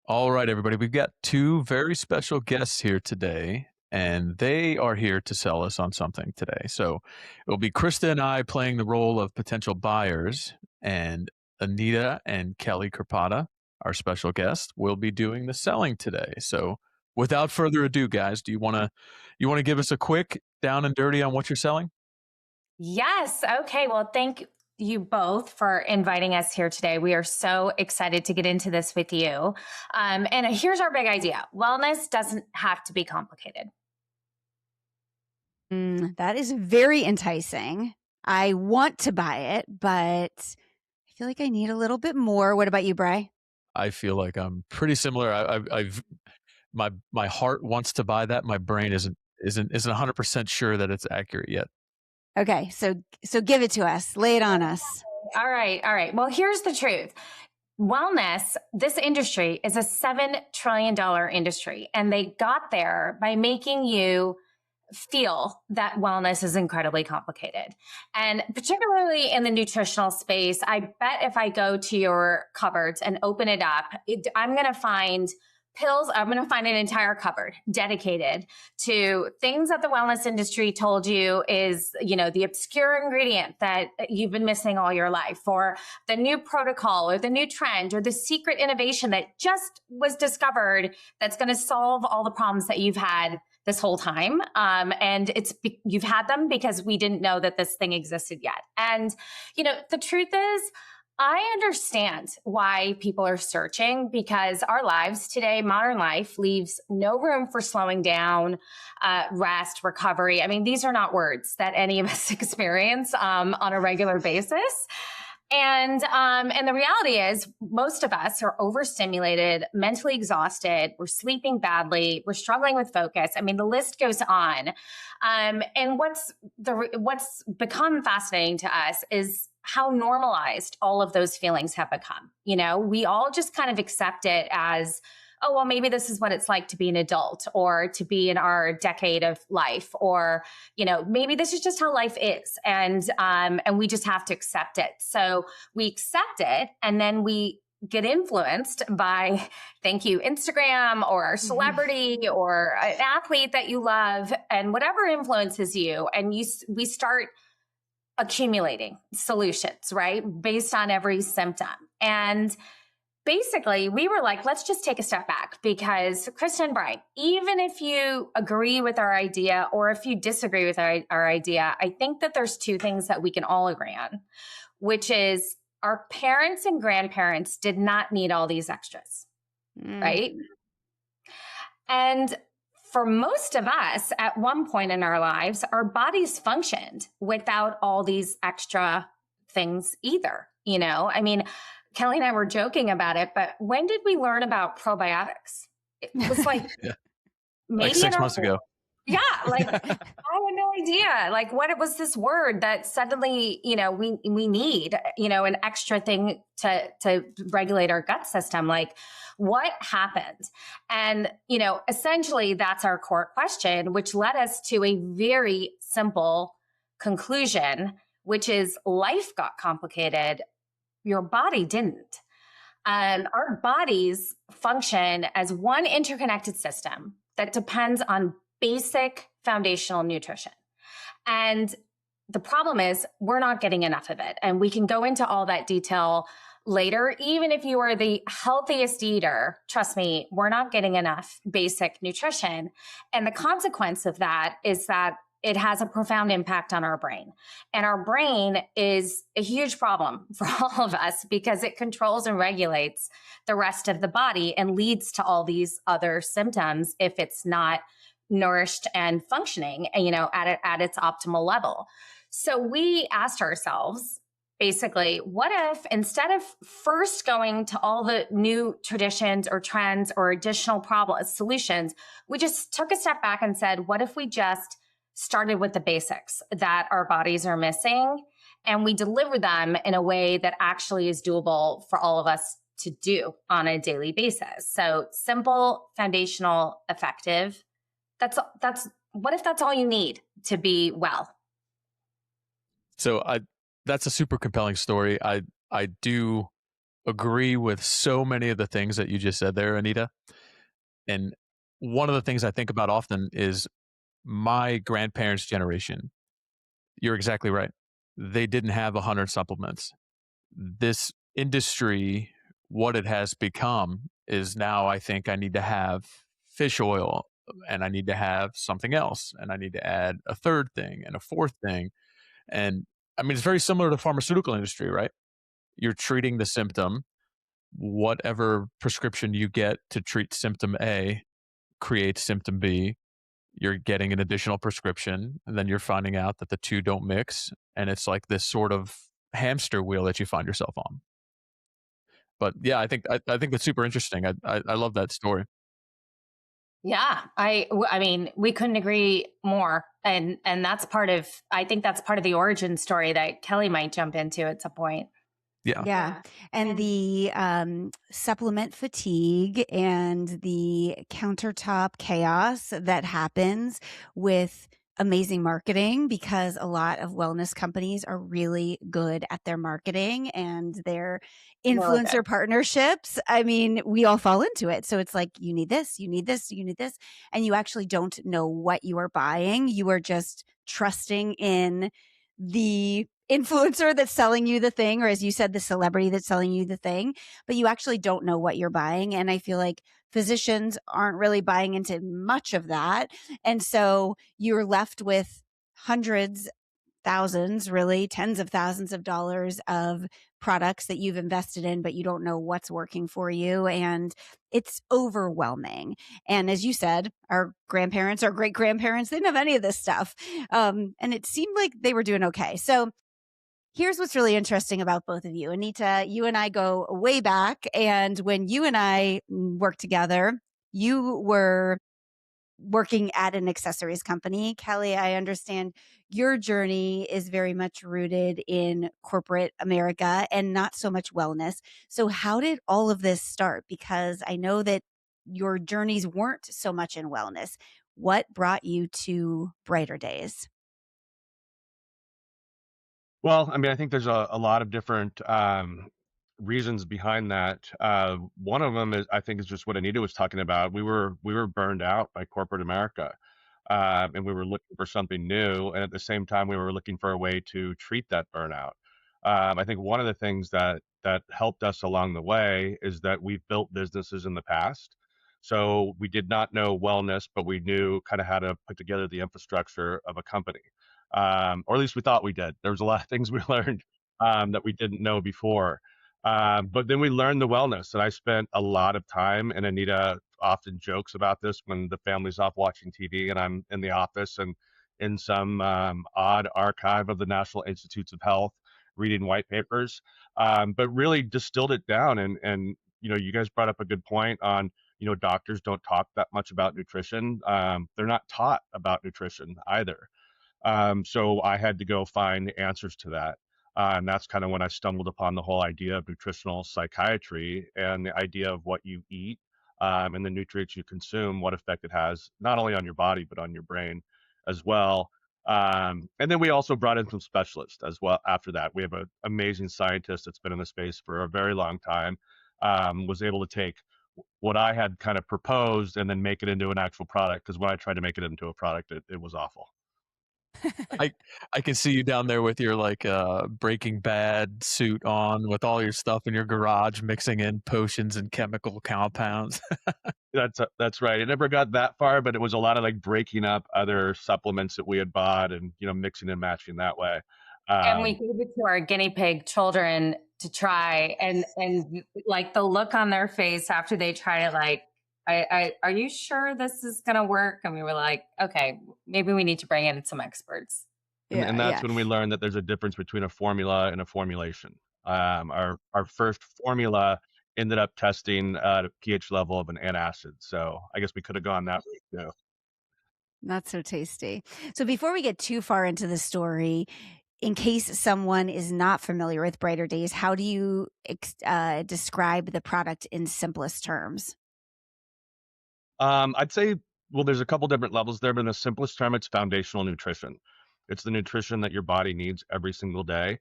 All right, everybody. We've got two very special guests here today, and they are here to sell us on something today. So it'll be Krista and I playing the role of potential buyers, and Anita and Kelly Krpata, our special guest, will be doing the selling today. So without further ado, guys, do you want to give us a quick down and dirty on what you're selling? Yes. Okay. Well, thank you both for inviting us here today. We are so excited to get into this with you. And here's our big idea: wellness doesn't have to be complicated. That is very enticing. I want to buy it, but I feel like I need a little bit more. What about you, Bry? I feel like I'm pretty similar. I've my heart wants to buy that. My brain isn't 100% sure that it's accurate yet. Okay, so give it to us. Lay it on us. All right. All right. Well, here's the truth. Wellness, this industry is a $7 trillion industry, and they got there by making you feel that wellness is incredibly complicated. And particularly in the nutritional space, I bet if I go to your cupboards and open it up, I'm going to find pills. I'm going to find an entire cupboard dedicated to things that the wellness industry told you is, the obscure ingredient that you've been missing all your life, or the new protocol or the new trend or the secret innovation that just was discovered that's going to solve all the problems that you've had this whole time. And you've had them because we didn't know that this thing existed yet. And, the truth is, I understand why people are searching, because our lives today, modern life, leaves no room for slowing down, rest, recovery. I mean, these are not words that any of us experience on a regular basis. And the reality is, most of us are overstimulated, mentally exhausted. We're sleeping badly. We're struggling with focus. I mean, the list goes on. And what's become fascinating to us is how normalized all of those feelings have become. We all just kind of accept it as, oh, well, maybe this is what it's like to be an adult, or to be in our decade of life, or, maybe this is just how life is. And we just have to accept it. So we accept it, and then we get influenced by, thank you, Instagram, or a celebrity, or an athlete that you love, and whatever influences you. And we start accumulating solutions, right? Based on every symptom. And basically, we were like, let's just take a step back, because Krista and Brian, even if you agree with our idea or if you disagree with our idea, I think that there's two things that we can all agree on, which is our parents and grandparents did not need all these extras, right? And for most of us, at one point in our lives, our bodies functioned without all these extra things either. I mean, Kelly and I were joking about it, but when did we learn about probiotics? It was like maybe like 6 months ago. Yeah, I had no idea. Like, what it was this word that suddenly, we need, an extra thing to regulate our gut system. Like, what happened? And, essentially that's our core question, which led us to a very simple conclusion, which is life got complicated. Your body didn't. And our bodies function as one interconnected system that depends on basic foundational nutrition. And the problem is we're not getting enough of it. And we can go into all that detail later. Even if you are the healthiest eater, trust me, we're not getting enough basic nutrition. And the consequence of that is that it has a profound impact on our brain. And our brain is a huge problem for all of us, because it controls and regulates the rest of the body and leads to all these other symptoms if it's not nourished and functioning, at its optimal level. So we asked ourselves, basically, what if instead of first going to all the new traditions or trends or additional solutions, we just took a step back and said, what if we just started with the basics that our bodies are missing, and we deliver them in a way that actually is doable for all of us to do on a daily basis. So simple, foundational, effective. What if that's all you need to be well? So that's a super compelling story. I do agree with so many of the things that you just said there, Anita. And one of the things I think about often is my grandparents' generation. You're exactly right. They didn't have 100 supplements. This industry, what it has become is now I think I need to have fish oil and I need to have something else and I need to add a third thing and a fourth thing. And I mean, it's very similar to the pharmaceutical industry, right? You're treating the symptom. Whatever prescription you get to treat symptom A creates symptom B. You're getting an additional prescription, and then you're finding out that the two don't mix. And it's like this sort of hamster wheel that you find yourself on. But yeah, I think that's super interesting. I love that story. Yeah, I mean, we couldn't agree more. And that's part of, I think that's part of the origin story that Kelly might jump into at some point. Yeah. Yeah. And the supplement fatigue and the countertop chaos that happens with amazing marketing, because a lot of wellness companies are really good at their marketing and their Really influencer good. partnerships. I mean, we all fall into it. So it's like, you need this, you need this, you need this. And you actually don't know what you are buying. You are just trusting in the influencer that's selling you the thing, or as you said, the celebrity that's selling you the thing, but you actually don't know what you're buying. And I feel like physicians aren't really buying into much of that. And so you're left with hundreds, thousands, really tens of thousands of dollars of products that you've invested in, but you don't know what's working for you. And it's overwhelming. And as you said, our grandparents, our great grandparents, they didn't have any of this stuff. And it seemed like they were doing okay. So here's what's really interesting about both of you. Anita, you and I go way back. And when you and I worked together, you were working at an accessories company. Kelly, I understand your journey is very much rooted in corporate America and not so much wellness. So, how did all of this start? Because I know that your journeys weren't so much in wellness. What brought you to Brighter Days? Well, I mean, I think there's a lot of different reasons behind that. One of them is, I think, is just what Anita was talking about. We were burned out by corporate America, and we were looking for something new. And at the same time, we were looking for a way to treat that burnout. I think one of the things that helped us along the way is that we've built businesses in the past. So we did not know wellness, but we knew kind of how to put together the infrastructure of a company, or at least we thought we did. There was a lot of things we learned that we didn't know before. But then we learned the wellness, and I spent a lot of time. And Anita often jokes about this when the family's off watching TV, and I'm in the office and in some odd archive of the National Institutes of Health, reading white papers. But really distilled it down, and you guys brought up a good point on. Doctors don't talk that much about nutrition. They're not taught about nutrition either. So I had to go find answers to that. And that's kind of when I stumbled upon the whole idea of nutritional psychiatry and the idea of what you eat, and the nutrients you consume, what effect it has, not only on your body, but on your brain as well. And then we also brought in some specialists as well after that. We have an amazing scientist that's been in the space for a very long time, was able to take what I had kind of proposed and then make it into an actual product. Because when I tried to make it into a product, it was awful. I I can see you down there with your like Breaking Bad suit on with all your stuff in your garage mixing in potions and chemical compounds. That's right. It never got that far, but it was a lot of like breaking up other supplements that we had bought and mixing and matching that way. And we Um, gave it to our guinea pig children to try, and like the look on their face after they tried it, like, are you sure this is gonna work? And we were like, okay, maybe we need to bring in some experts. and Yeah, that's yeah. when we learned that there's a difference between a formula and a formulation. Our first formula ended up testing at a pH level of an antacid, so I guess we could have gone that way too. Not so tasty. So before we get too far into the story, in case someone is not familiar with Brighter Days, how do you describe the product in simplest terms? I'd say, well, there's a couple different levels there, but in the simplest term, it's foundational nutrition. It's the nutrition that your body needs every single day.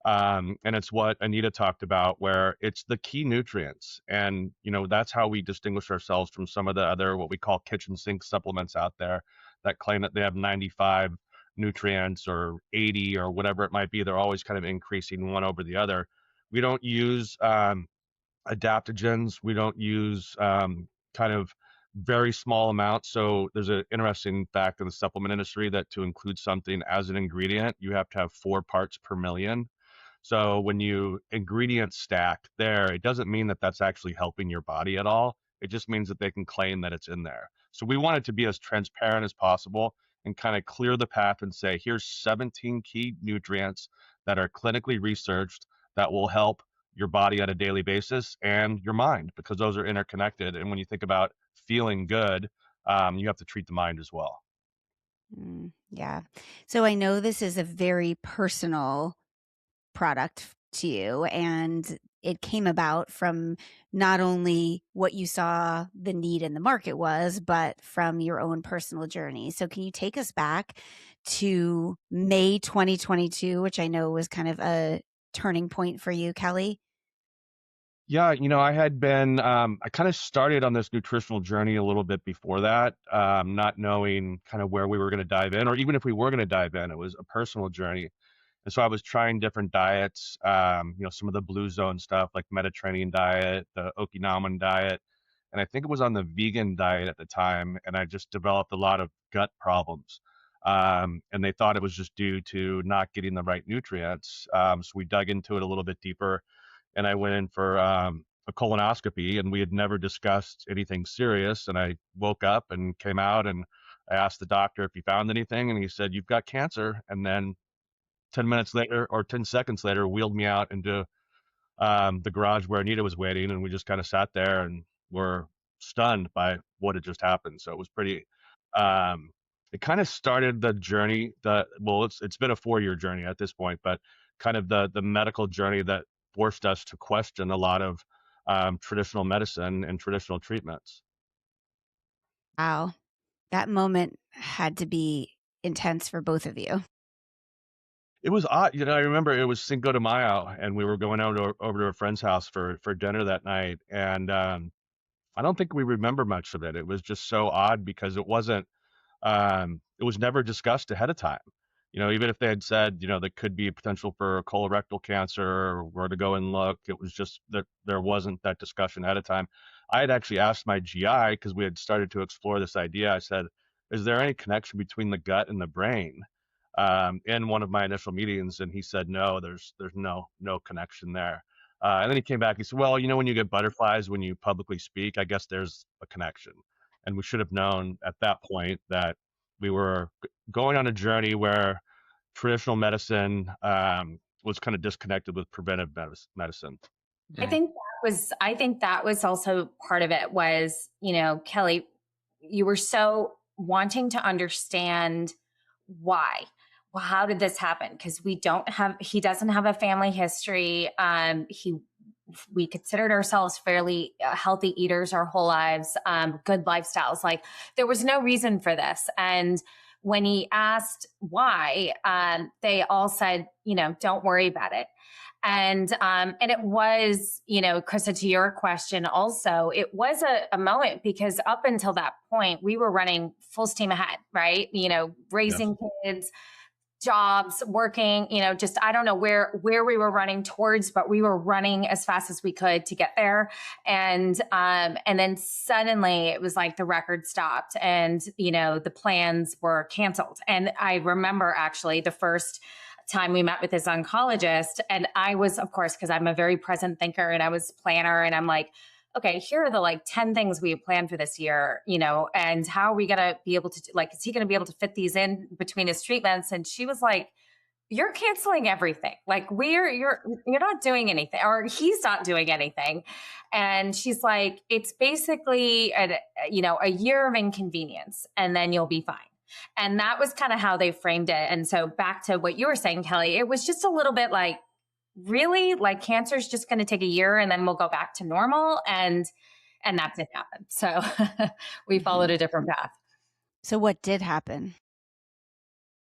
And it's what Anita talked about, where it's the key nutrients. And, that's how we distinguish ourselves from some of the other, what we call kitchen sink supplements out there that claim that they have 95 nutrients or 80 or whatever it might be. They're always kind of increasing one over the other. We don't use adaptogens. We don't use kind of very small amounts. So there's an interesting fact in the supplement industry that to include something as an ingredient, you have to have 4 parts per million. So when you ingredient stack there, it doesn't mean that that's actually helping your body at all. It just means that they can claim that it's in there. So we want it to be as transparent as possible and kind of clear the path and say, here's 17 key nutrients that are clinically researched that will help your body on a daily basis and your mind, because those are interconnected. And when you think about feeling good, you have to treat the mind as well. Yeah. So I know this is a very personal product to you, and it came about from not only what you saw the need in the market was, but from your own personal journey. So can you take us back to May 2022, which I know was kind of a turning point for you, Kelly? Yeah, I had been, I kind of started on this nutritional journey a little bit before that, not knowing kind of where we were going to dive in, or even if we were going to dive in, it was a personal journey. And so I was trying different diets, some of the blue zone stuff like Mediterranean diet, the Okinawan diet. And I think it was on the vegan diet at the time. And I just developed a lot of gut problems. And they thought it was just due to not getting the right nutrients. So we dug into it a little bit deeper, and I went in for a colonoscopy, and we had never discussed anything serious. And I woke up and came out, and I asked the doctor if he found anything, and he said, "You've got cancer." And then 10 minutes later or 10 seconds later, wheeled me out into the garage where Anita was waiting. And we just kind of sat there and were stunned by what had just happened. So it was pretty, um, it kind of started the journey that, well, it's been a 4-year journey at this point, but kind of the medical journey that forced us to question a lot of traditional medicine and traditional treatments. Wow. That moment had to be intense for both of you. It was odd. I remember it was Cinco de Mayo, and we were going over to a friend's house for dinner that night. And I don't think we remember much of it. It was just so odd because it was never discussed ahead of time. Even if they had said, there could be a potential for colorectal cancer or where to go and look, it was just that there wasn't that discussion ahead of time. I had actually asked my GI, because we had started to explore this idea. I said, is there any connection between the gut and the brain? In one of my initial meetings, and he said, no, there's no connection there. And then he came back. He said, well, when you get butterflies when you publicly speak, I guess there's a connection. And we should have known at that point that we were going on a journey where traditional medicine was kind of disconnected with preventive medicine. I think that was also part of it was, Kelly, you were so wanting to understand why. Well, how did this happen? Because he doesn't have a family history. We considered ourselves fairly healthy eaters our whole lives, good lifestyles. Like there was no reason for this. And when he asked why, they all said, don't worry about it. And it was, Krista, to your question also, it was a moment because up until that point, we were running full steam ahead, right? Raising kids, jobs, working, just, I don't know where we were running towards, but we were running as fast as we could to get there. And then suddenly it was like the record stopped and, the plans were canceled. And I remember actually the first time we met with this oncologist, and I was, of course, because I'm a very present thinker and I was a planner, and I'm like, okay, here are the 10 things we have planned for this year, and how are we going to be able to, is he going to be able to fit these in between his treatments? And she was like, you're canceling everything. You're not doing anything, or he's not doing anything. And she's like, it's basically a year of inconvenience and then you'll be fine. And that was kind of how they framed it. And so back to what you were saying, Kelly, it was just a little bit like, really, cancer is just going to take a year and then we'll go back to normal. And that didn't happen. So we followed a different path. So what did happen?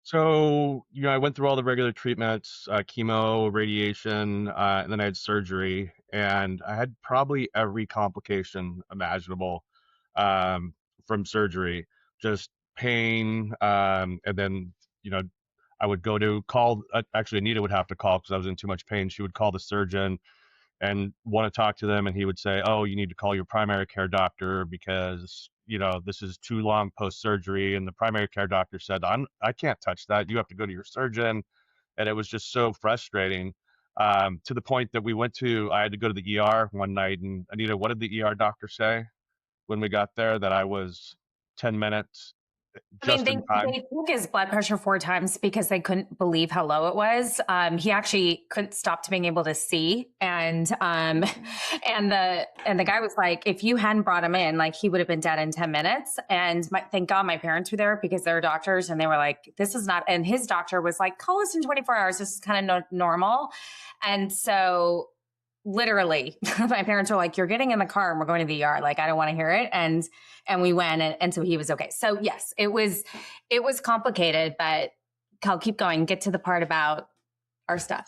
So, I went through all the regular treatments, chemo, radiation, and then I had surgery, and I had probably every complication imaginable um, from surgery, just pain, and then, you know, I would go to call. Actually, Anita would have to call because I was in too much pain. She would call the surgeon and want to talk to them, and he would say, oh, you need to call your primary care doctor because this is too long post surgery. And the primary care doctor said, I can't touch that, you have to go to your surgeon. And it was just so frustrating, to the point that I had to go to the ER one night. And Anita, what did the ER doctor say when we got there? That I was 10 minutes I mean, just in time. they took his blood pressure 4 times because they couldn't believe how low it was. He actually couldn't stop to being able to see, and the guy was like, if you hadn't brought him in, like he would have been dead in 10 minutes. And thank God my parents were there because they're doctors, and they were like, this is not. And his doctor was like, call us in 24 hours. This is kind of normal. And so literally my parents were like, you're getting in the car and we're going to the ER. Like, I don't want to hear it. And we went, and so he was okay. So yes, it was complicated, but I'll keep going, get to the part about our stuff.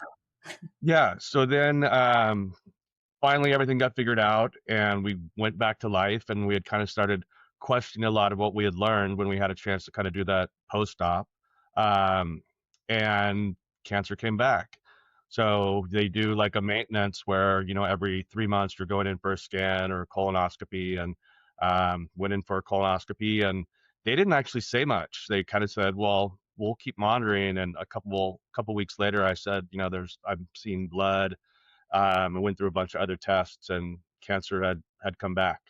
Yeah. So then, finally everything got figured out and we went back to life, and we had kind of started questioning a lot of what we had learned when we had a chance to kind of do that post-op. And cancer came back. So they do like a maintenance where, every 3 months you're going in for a scan or a colonoscopy, and went in for a colonoscopy, and they didn't actually say much. They kind of said, well, we'll keep monitoring. And a couple weeks later, I said, I'm seeing blood. I went through a bunch of other tests, and cancer had come back.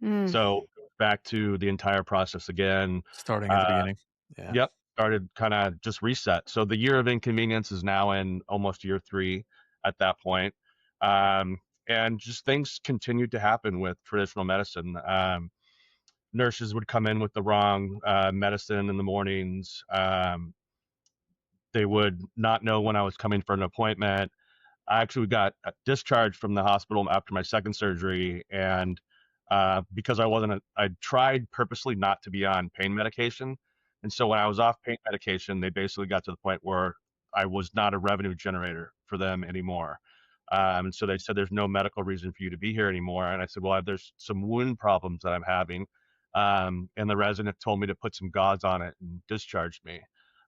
So back to the entire process again. Starting at the beginning. Yeah. Yep, started kind of just reset. So the year of inconvenience is now in almost year 3 at that point. And just things continued to happen with traditional medicine. Nurses would come in with the wrong medicine in the mornings. They would not know when I was coming for an appointment. I actually got discharged from the hospital after my second surgery, and because I tried purposely not to be on pain medication, and so when I was off pain medication, they basically got to the point where I was not a revenue generator for them anymore. And so they said, "There's no medical reason for you to be here anymore." And I said, "Well, there's some wound problems that I'm having," and the resident told me to put some gauze on it and discharged me.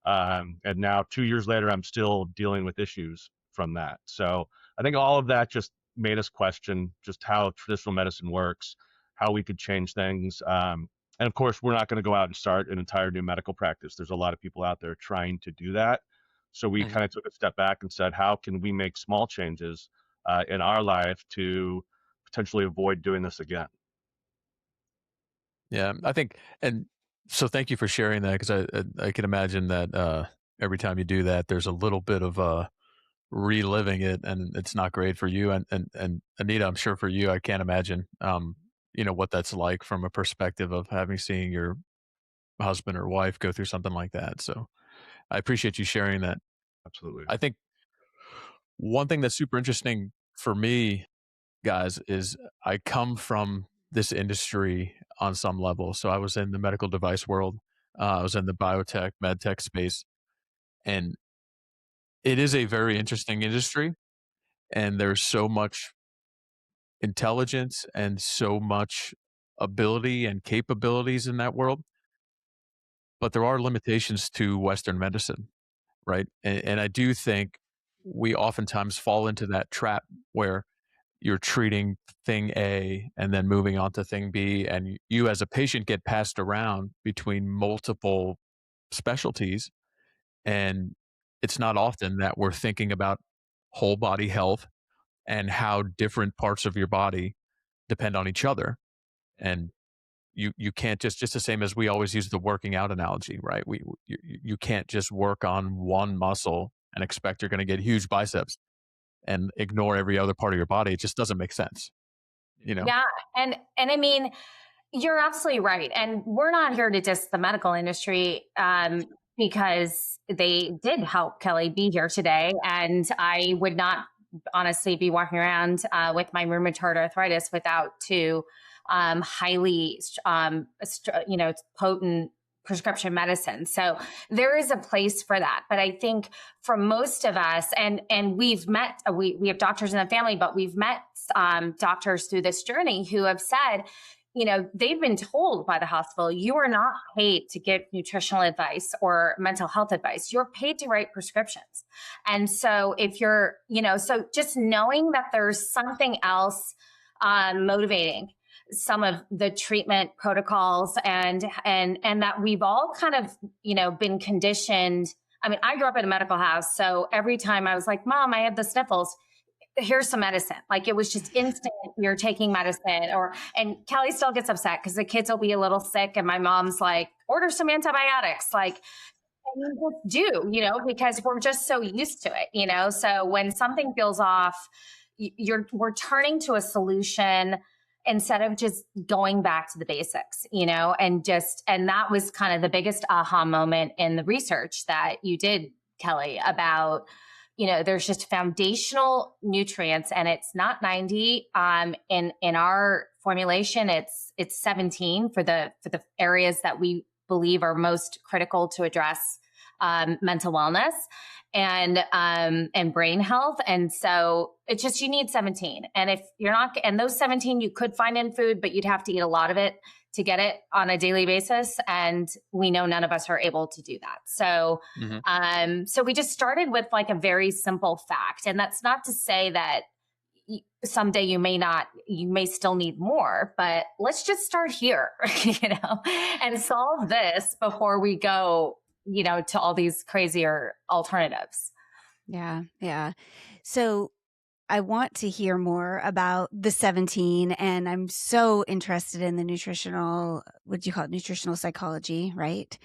And now 2 years later, I'm still dealing with issues from that. So I think all of that just made us question just how traditional medicine works, how we could change things. And of course, we're not going to go out and start an entire new medical practice. There's a lot of people out there trying to do that. So we kind of took a step back and said, how can we make small changes in our life to potentially avoid doing this again? Yeah, I think, and so thank you for sharing that, because I can imagine that every time you do that, there's a little bit of reliving it, and it's not great for you. And Anita, I'm sure for you, I can't imagine what that's like from a perspective of having seen your husband or wife go through something like that. So I appreciate you sharing that. Absolutely. I think one thing that's super interesting for me, guys, is I come from this industry on some level. So I was in the medical device world. I was in the biotech, med tech space, and it is a very interesting industry. And there's so much intelligence and so much ability and capabilities in that world. But there are limitations to Western medicine, right? And I do think we oftentimes fall into that trap where you're treating thing A and then moving on to thing B, and you as a patient get passed around between multiple specialties. And it's not often that we're thinking about whole body health and how different parts of your body depend on each other. And you can't just the same as we always use the working out analogy, right? You can't just work on one muscle and expect you're going to get huge biceps and ignore every other part of your body. It just doesn't make sense, Yeah. And I mean, you're absolutely right. And we're not here to diss the medical industry, because they did help Kelly be here today. And I would not honestly be walking around with my rheumatoid arthritis without two highly, potent prescription medicine. So there is a place for that. But I think for most of us, and we've met, we have doctors in the family, but we've met doctors through this journey who have said, you know, they've been told by the hospital, you are not paid to give nutritional advice or mental health advice. You're paid to write prescriptions. And so if you're, you know, so just knowing that there's something else motivating some of the treatment protocols and that we've all kind of, you know, been conditioned. I mean, I grew up in a medical house. So every time I was like, Mom, I had the sniffles, here's some medicine. Like it was just instant. You're taking medicine and Kelly still gets upset because the kids will be a little sick. And my mom's like, order some antibiotics. Like, and you just do, you know, because we're just so used to it, you know? So when something feels off, we're turning to a solution instead of just going back to the basics, you know, and that was kind of the biggest aha moment in the research that you did, Kelly, about, you know, there's just foundational nutrients and it's not 90. In our formulation, it's 17 for the areas that we believe are most critical to address mental wellness and brain health. And so it's just, you need 17. And if you're not, and those 17 you could find in food, but you'd have to eat a lot of it to get it on a daily basis. And we know none of us are able to do that. So, so we just started with like a very simple fact. And that's not to say that someday you may still need more, but let's just start here, you know, and solve this before we go, you know, to all these crazier alternatives. Yeah. Yeah. So I want to hear more about the 17, and I'm so interested in the nutritional, what do you call it? Nutritional psychology, right?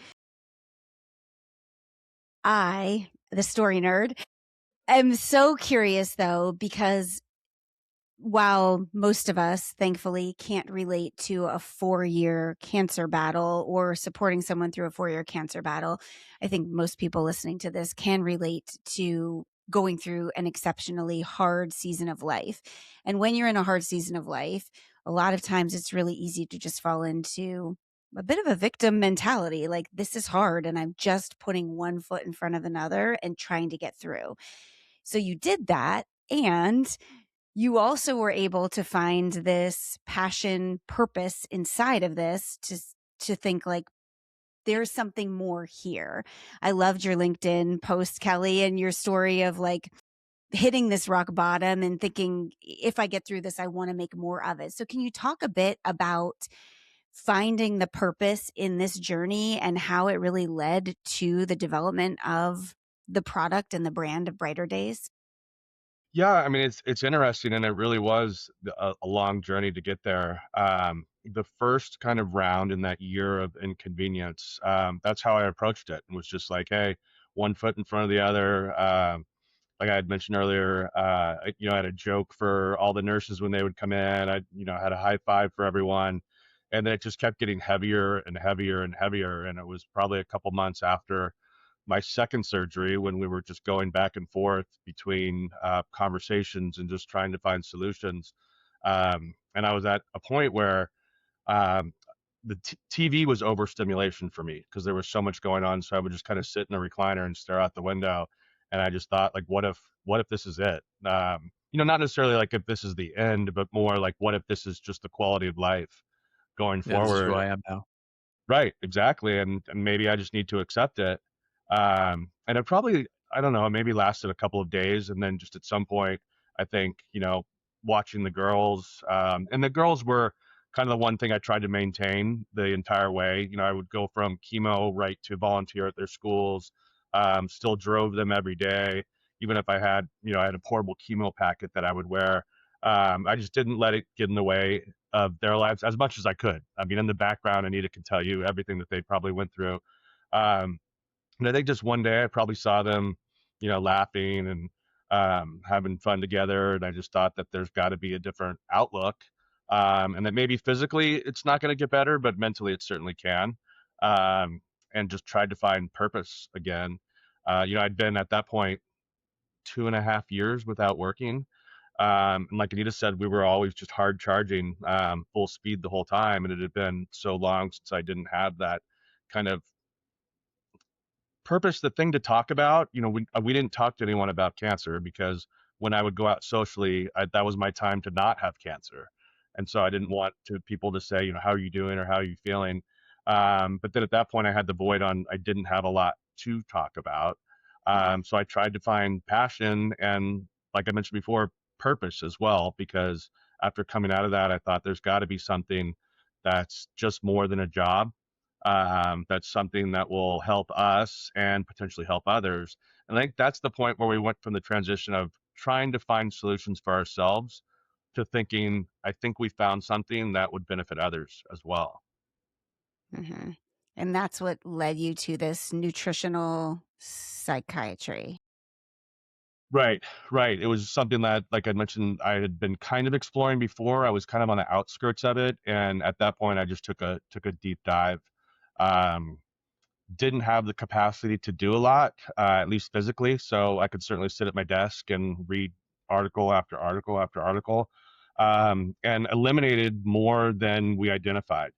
The story nerd, am so curious though, because while most of us, thankfully, can't relate to a 4-year cancer battle or supporting someone through a 4-year cancer battle, I think most people listening to this can relate to going through an exceptionally hard season of life. And when you're in a hard season of life, a lot of times it's really easy to just fall into a bit of a victim mentality. Like, this is hard and I'm just putting one foot in front of another and trying to get through. So you did that, and you also were able to find this passion, purpose inside of this to think like, there's something more here. I loved your LinkedIn post, Kelly, and your story of like hitting this rock bottom and thinking, if I get through this, I want to make more of it. So can you talk a bit about finding the purpose in this journey and how it really led to the development of the product and the brand of BRYTR Days? Yeah, I mean, it's interesting, and it really was a long journey to get there. The first kind of round in that year of inconvenience, that's how I approached it, and was just like, hey, one foot in front of the other. Like I had mentioned earlier, I had a joke for all the nurses when they would come in. Had a high five for everyone, and then it just kept getting heavier and heavier and heavier. And it was probably a couple months after my second surgery when we were just going back and forth between conversations and just trying to find solutions. And I was at a point where um, the TV was overstimulation for me because there was so much going on. So I would just kind of sit in a recliner and stare out the window. And I just thought, like, what if this is it? Not necessarily like if this is the end, but more like, what if this is just the quality of life going Yeah, this is who forward? I am now. Right, exactly, and maybe I just need to accept it. And it probably, I don't know, it maybe lasted a couple of days, and then just at some point, I think, watching the girls, and the girls were kind of the one thing I tried to maintain the entire way. I would go from chemo right to volunteer at their schools, still drove them every day, even if I had a portable chemo packet that I would wear. I just didn't let it get in the way of their lives as much as I could. I mean, in the background, Anita can tell you everything that they probably went through. Um, and I think just one day I probably saw them, laughing and having fun together. And I just thought that there's got to be a different outlook. And that maybe physically it's not going to get better, but mentally it certainly can. And just tried to find purpose again. I'd been at that point 2.5 years without working. And like Anita said, we were always just hard charging, full speed the whole time. And it had been so long since I didn't have that kind of purpose the thing to talk about. We didn't talk to anyone about cancer because when I would go out socially, that was my time to not have cancer. And so I didn't want people to say, how are you doing or how are you feeling? But then at that point I had the void on, I didn't have a lot to talk about. So I tried to find passion and, like I mentioned before, purpose as well, because after coming out of that, I thought there's got to be something that's just more than a job. That's something that will help us and potentially help others. And I think that's the point where we went from the transition of trying to find solutions for ourselves to thinking, I think we found something that would benefit others as well. Mm-hmm. And that's what led you to this nutritional psychiatry. Right, right. It was something that, like I mentioned, I had been kind of exploring before. I was kind of on the outskirts of it, and at that point, I just took a deep dive. Um, didn't have the capacity to do a lot, at least physically. So I could certainly sit at my desk and read article after article after article, and eliminated more than we identified,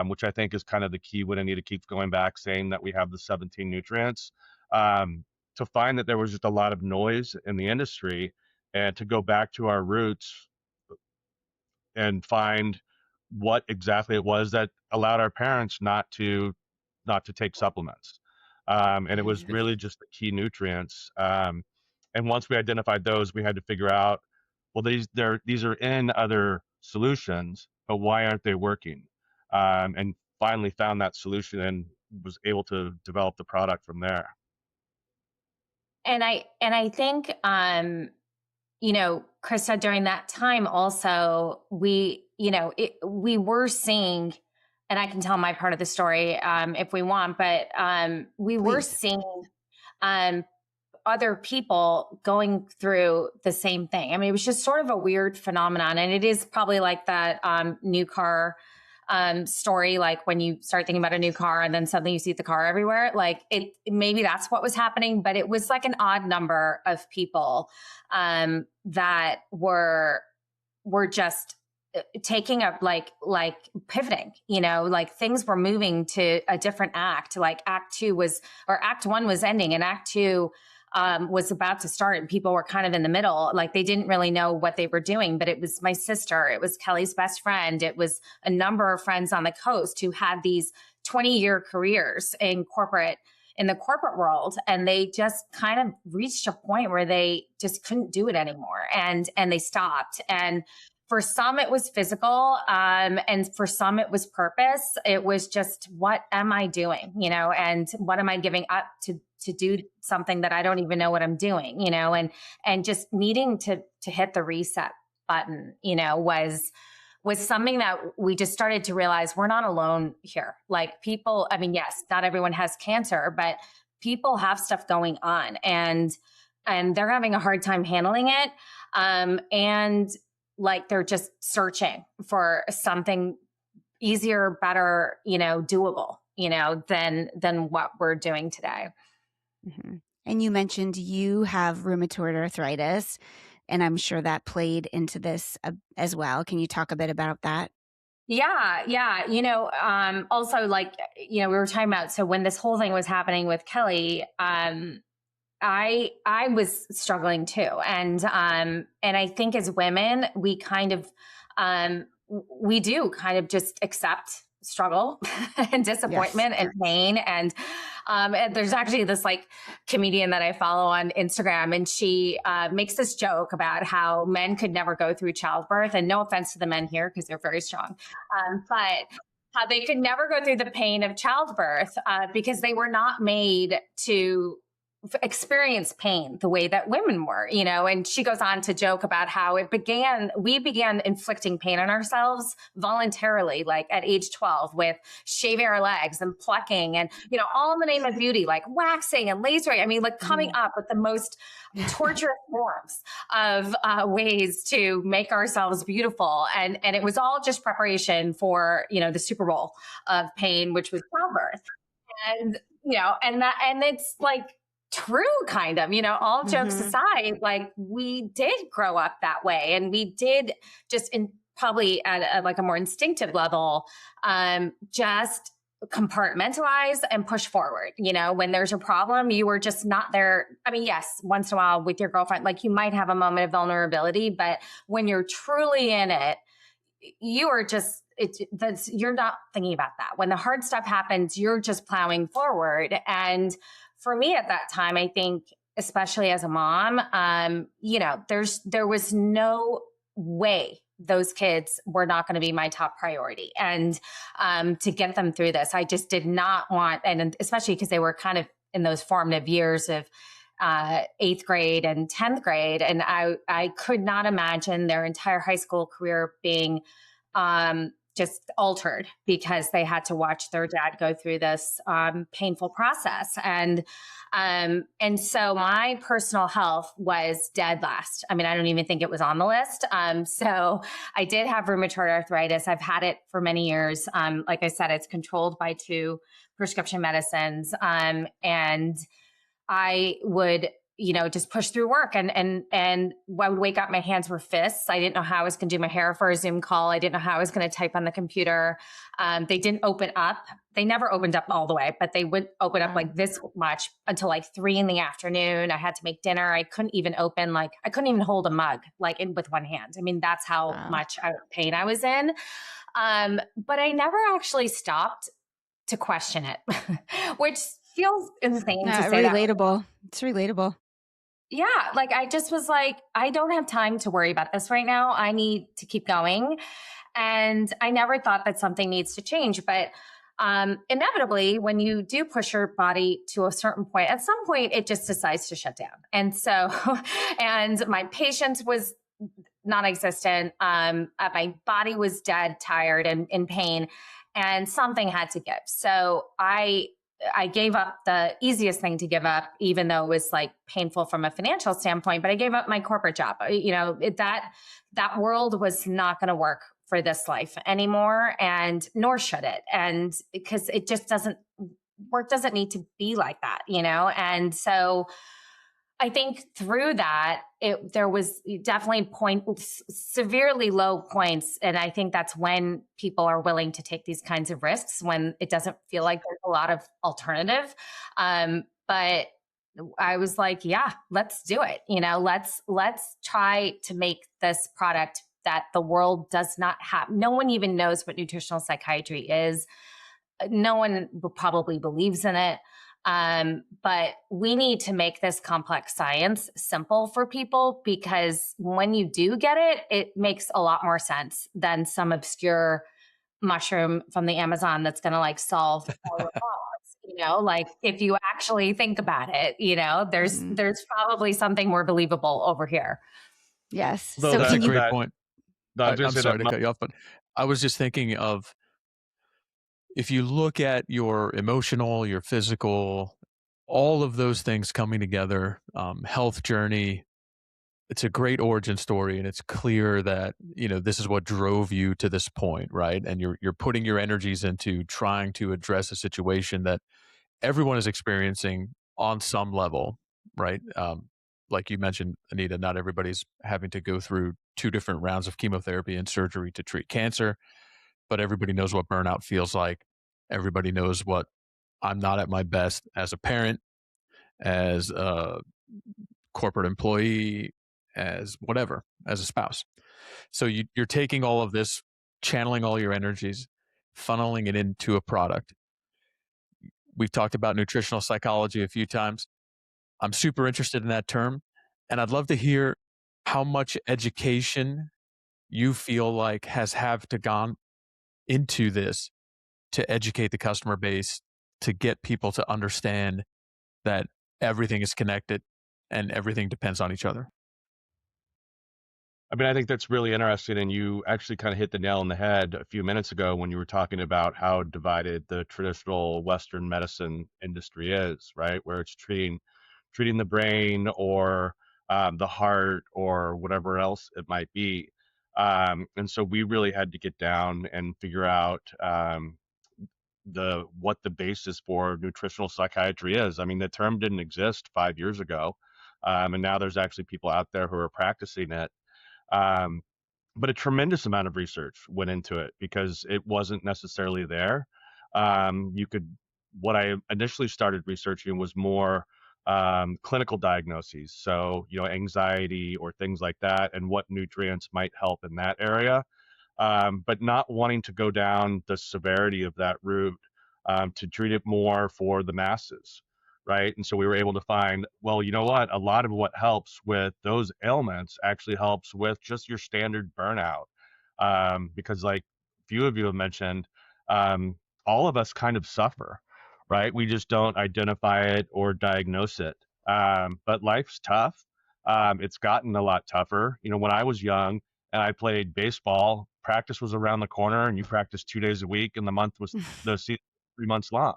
which I think is kind of the key when Anita keeps going back, saying that we have the 17 nutrients. To find that there was just a lot of noise in the industry, and to go back to our roots and find what exactly it was that allowed our parents not to take supplements. And it was really just the key nutrients. And once we identified those, we had to figure out, well, these are in other solutions, but why aren't they working? And finally found that solution and was able to develop the product from there. And I think Krista, during that time also, we were seeing, and I can tell my part of the story if we want, but we were seeing other people going through the same thing. I mean, it was just sort of a weird phenomenon. And it is probably like that new car story, like when you start thinking about a new car and then suddenly you see the car everywhere, like maybe that's what was happening, but it was like an odd number of people that were just taking up like pivoting, like things were moving to a different act. Like act one was ending and act two was about to start, and people were kind of in the middle. Like they didn't really know what they were doing, but it was my sister, it was Kelly's best friend, it was a number of friends on the coast who had these 20-year careers in the corporate world, and they just kind of reached a point where they just couldn't do it anymore, and they stopped. And for some it was physical, and for some it was purpose. It was just, what am I doing, and what am I giving up to do something that I don't even know what I'm doing, and just needing to hit the reset button, was something that we just started to realize we're not alone here. Like people, I mean, yes, not everyone has cancer, but people have stuff going on, and they're having a hard time handling it. And like they're just searching for something easier, better, doable, than what we're doing today. Mm-hmm. And you mentioned you have rheumatoid arthritis, and I'm sure that played into this as well. Can you talk a bit about that? Yeah. Also, like, we were talking about, so when this whole thing was happening with Kelly, I was struggling too. And I think as women, we kind of, we do kind of just accept struggle and disappointment and pain. And there's actually this like comedian that I follow on Instagram, and she makes this joke about how men could never go through childbirth. And no offense to the men here, because they're very strong. But how they could never go through the pain of childbirth because they were not made to experience pain the way that women were, and she goes on to joke about how we began inflicting pain on ourselves voluntarily, like at age 12, with shaving our legs and plucking and, all in the name of beauty, like waxing and lasering. I mean, like coming up with the most torturous forms of ways to make ourselves beautiful. And it was all just preparation for, the Super Bowl of pain, which was childbirth. And, and it's like, true, kind of, all jokes aside, like we did grow up that way, and we did just probably at like a more instinctive level, just compartmentalize and push forward. When there's a problem, you were just not there. I mean, yes, once in a while with your girlfriend, like you might have a moment of vulnerability, but when you're truly in it, you are just, you're not thinking about that. When the hard stuff happens, you're just plowing forward. And for me at that time, I think, especially as a mom, there was no way those kids were not going to be my top priority. And to get them through this, I just did not want, and especially because they were kind of in those formative years of 8th grade and 10th grade. And I could not imagine their entire high school career being just altered because they had to watch their dad go through this painful process. And so my personal health was dead last. I mean, I don't even think it was on the list. So I did have rheumatoid arthritis. I've had it for many years. Like I said, it's controlled by 2 prescription medicines. And I would, just push through work and I would wake up, my hands were fists. I didn't know how I was going to do my hair for a Zoom call. I didn't know how I was going to type on the computer. They didn't open up. They never opened up all the way, but they would open up like this much until like 3 p.m. I had to make dinner. I couldn't even I couldn't even hold a mug with one hand. I mean, that's how much pain I was in. But I never actually stopped to question it, which feels insane to say relatable. It's relatable. Yeah. Like I just was like, I don't have time to worry about this right now. I need to keep going. And I never thought that something needs to change. But inevitably, when you do push your body to a certain point, at some point, it just decides to shut down. And so, and my patience was non-existent. My body was dead, tired, and in pain. And something had to give. So I gave up the easiest thing to give up, even though it was like painful from a financial standpoint, but I gave up my corporate job. That world was not going to work for this life anymore, and nor should it. And because it just work doesn't need to be like that, And so I think through that, there was definitely severely low points. And I think that's when people are willing to take these kinds of risks, when it doesn't feel like there's a lot of alternative. But I was like, yeah, let's do it. Let's try to make this product that the world does not have. No one even knows what nutritional psychiatry is. No one probably believes in it. But we need to make this complex science simple for people, because when you do get it, it makes a lot more sense than some obscure mushroom from the Amazon that's going to solve all the problems. Like if you actually think about it, there's probably something more believable over here. Yes. So that's a great point. I'm sorry to cut you off, but I was just thinking of, if you look at your emotional, your physical, all of those things coming together, health journey, it's a great origin story, and it's clear that, this is what drove you to this point, right? And you're putting your energies into trying to address a situation that everyone is experiencing on some level, right? Like you mentioned, Anita, not everybody's having to go through 2 different rounds of chemotherapy and surgery to treat cancer, but everybody knows what burnout feels like. Everybody knows what I'm not at my best as a parent, as a corporate employee, as whatever, as a spouse. So you're taking all of this, channeling all your energies, funneling it into a product. We've talked about nutritional psychology a few times. I'm super interested in that term, and I'd love to hear how much education you feel like has had to gone into this to educate the customer base, to get people to understand that everything is connected and everything depends on each other. I mean, I think that's really interesting, and you actually kind of hit the nail on the head a few minutes ago when you were talking about how divided the traditional Western medicine industry is, right? Where it's treating the brain or the heart or whatever else it might be. And so we really had to get down and figure out what the basis for nutritional psychiatry is. I mean, the term didn't exist 5 years ago, and now there's actually people out there who are practicing it. But a tremendous amount of research went into it because it wasn't necessarily there. What I initially started researching was more clinical diagnoses. So, anxiety or things like that, and what nutrients might help in that area, but not wanting to go down the severity of that route, to treat it more for the masses, right? And so we were able to find, well, you know what? A lot of what helps with those ailments actually helps with just your standard burnout, because like few of you have mentioned, um, all of us kind of suffer, right? We just don't identify it or diagnose it. But life's tough. It's gotten a lot tougher. When I was young and I played baseball, practice was around the corner, and you practiced 2 days a week, and the season 3 months long.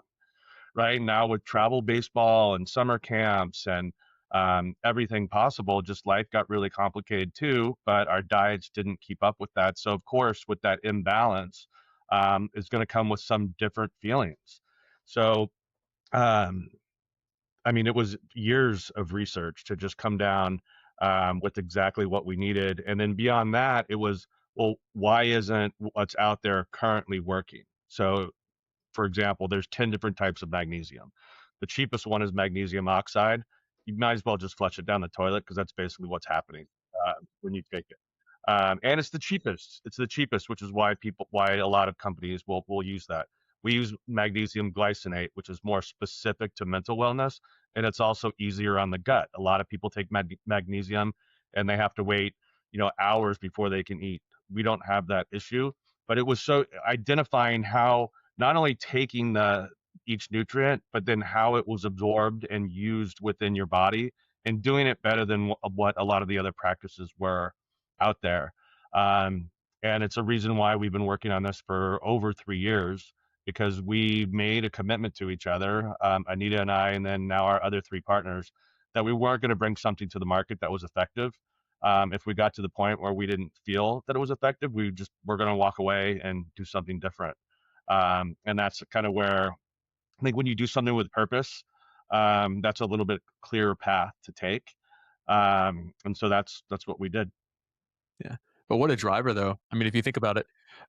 Right now, with travel baseball and summer camps and everything possible, just life got really complicated too. But our diets didn't keep up with that. So of course, with that imbalance, it's going to come with some different feelings. So um, I mean, it was years of research to just come down with exactly what we needed. And then beyond that, it was, well, why isn't what's out there currently working? So, for example, there's 10 different types of magnesium. The cheapest one is magnesium oxide. You might as well just flush it down the toilet, because that's basically what's happening when you take it. And it's the cheapest. It's the cheapest, which is why a lot of companies will use that. We use magnesium glycinate, which is more specific to mental wellness, and it's also easier on the gut. A lot of people take magnesium, and they have to wait, hours before they can eat. We don't have that issue, but it was so identifying how not only taking each nutrient, but then how it was absorbed and used within your body, and doing it better than what a lot of the other practices were out there. Um, and it's a reason why we've been working on this for over 3 years, because we made a commitment to each other, Anita and I, and then now our other three partners, that we weren't going to bring something to the market that was effective. If we got to the point where we didn't feel that it was effective, we're going to walk away and do something different. And that's kind of where I think when you do something with purpose, that's a little bit clearer path to take. And so that's what we did. Yeah. But what a driver, though. I mean, if you think about it,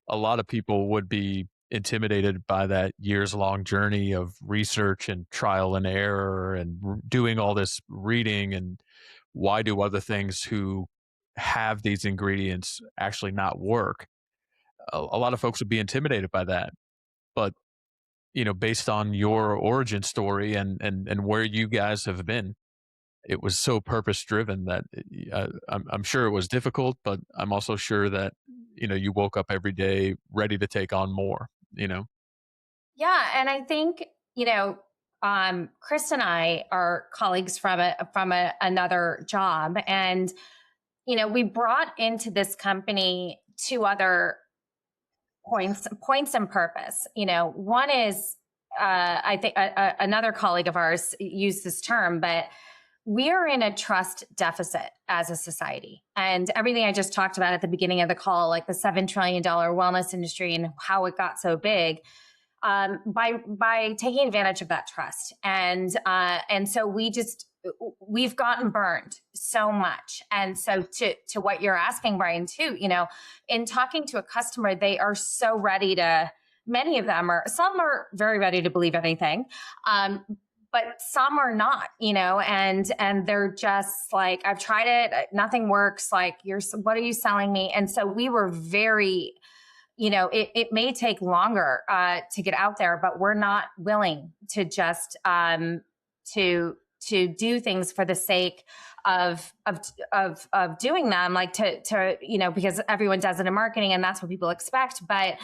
a lot of people would be intimidated by that years long journey of research and trial and error and doing all this reading. And why do other things who have these ingredients actually not work? A lot of folks would be intimidated by that. But, based on your origin story and where you guys have been, it was so purpose driven that I'm sure it was difficult, but I'm also sure that, you woke up every day ready to take on more, Yeah. And I think, Chris and I are colleagues from another job. And, we brought into this company two other points and purpose. One is, I think another colleague of ours used this term, but we are in a trust deficit as a society. And everything I just talked about at the beginning of the call, like the $7 trillion wellness industry and how it got so big, by taking advantage of that trust. And so we've gotten burned so much. And so to what you're asking, Brian, too, in talking to a customer, they are so ready many of them some are very ready to believe anything. But some are not, and they're just like, I've tried it, nothing works. Like, what are you selling me? And so we were very, it may take longer to get out there, but we're not willing to just to do things for the sake of doing them, like to because everyone does it in marketing and that's what people expect. But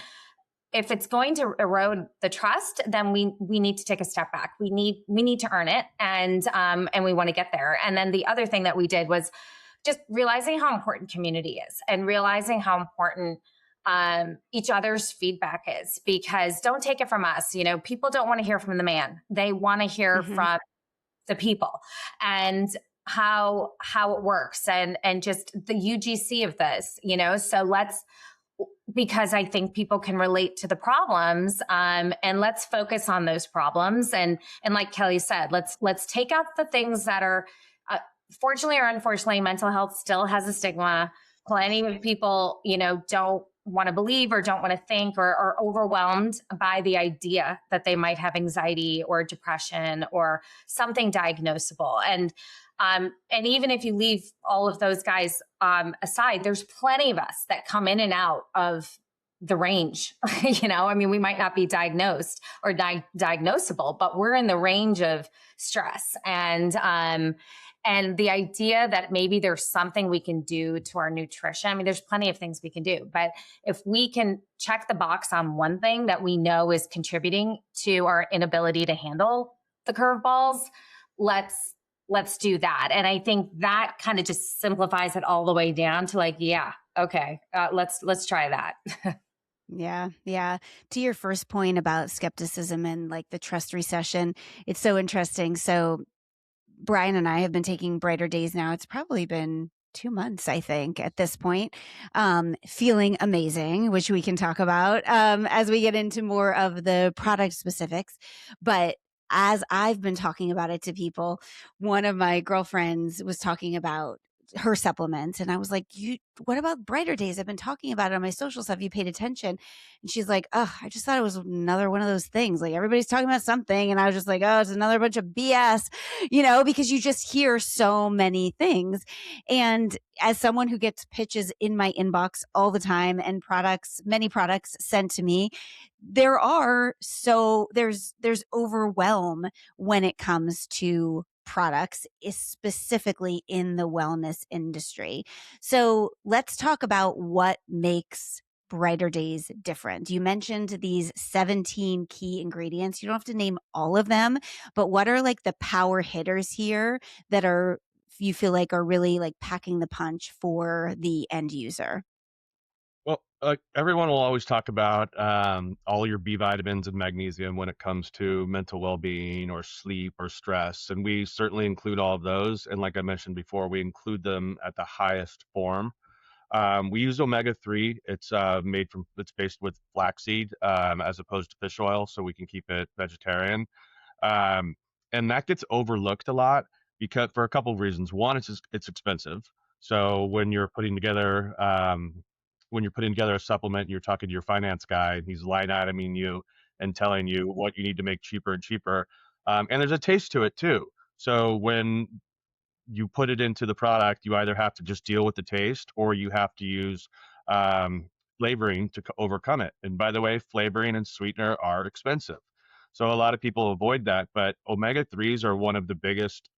if it's going to erode the trust, then we need to take a step back. We need to earn it, and we want to get there. And then the other thing that we did was just realizing how important community is, and realizing how important each other's feedback is. Because don't take it from us. People don't want to hear from the man; they want to hear from the people, and how it works, and just the UGC of this. So because I think people can relate to the problems, and let's focus on those problems. And like Kelly said, let's take out the things that are, fortunately or unfortunately, mental health still has a stigma. Plenty of people, don't want to believe or don't want to think, or are overwhelmed by the idea that they might have anxiety or depression or something diagnosable. And even if you leave all of those guys aside, there's plenty of us that come in and out of the range. I mean, we might not be diagnosed or diagnosable, but we're in the range of stress. And the idea that maybe there's something we can do to our nutrition. I mean, there's plenty of things we can do, but if we can check the box on one thing that we know is contributing to our inability to handle the curveballs, let's do that. And I think that kind of just simplifies it all the way down to like, yeah, okay, let's try that. Yeah. Yeah. To your first point about skepticism and like the trust recession, it's so interesting. So Brian and I have been taking BRYTR Days now. It's probably been 2 months, I think, at this point. Feeling amazing, which we can talk about as we get into more of the product specifics. But as I've been talking about it to people, one of my girlfriends was talking about her supplements. And I was like, what about BRYTR Days? I've been talking about it on my social stuff. You paid attention. And she's like, oh, I just thought it was another one of those things. Like everybody's talking about something. And I was just like, oh, it's another bunch of BS, because you just hear so many things. And as someone who gets pitches in my inbox all the time and many products sent to me, there's overwhelm when it comes to products, is specifically in the wellness industry. So let's talk about what makes BRYTR Days different. You mentioned these 17 key ingredients. You don't have to name all of them, but what are like the power hitters here that you feel like are really like packing the punch for the end user? Well, everyone will always talk about all your B vitamins and magnesium when it comes to mental well-being or sleep or stress, and we certainly include all of those. And like I mentioned before, we include them at the highest form. We use omega-3. It's based with flaxseed as opposed to fish oil, so we can keep it vegetarian. Um, and that gets overlooked a lot because for a couple of reasons. One, it's expensive. So when you're putting together a supplement, you're talking to your finance guy, and he's line iteming you and telling you what you need to make cheaper and cheaper. And there's a taste to it too. So when you put it into the product, you either have to just deal with the taste or you have to use um, flavoring to overcome it. And by the way, flavoring and sweetener are expensive. So a lot of people avoid that, but omega-3s are one of the biggest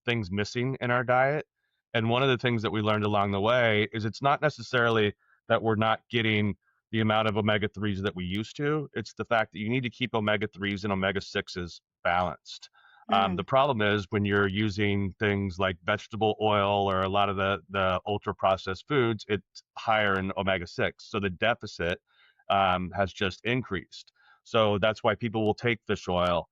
things missing in our diet. And one of the things that we learned along the way is it's not necessarily that we're not getting the amount of omega-3s that we used to. It's the fact that you need to keep omega-3s and omega-6s balanced. The problem is when you're using things like vegetable oil or a lot of the ultra processed foods, it's higher in omega-6. So the deficit has just increased. So that's why people will take fish oil.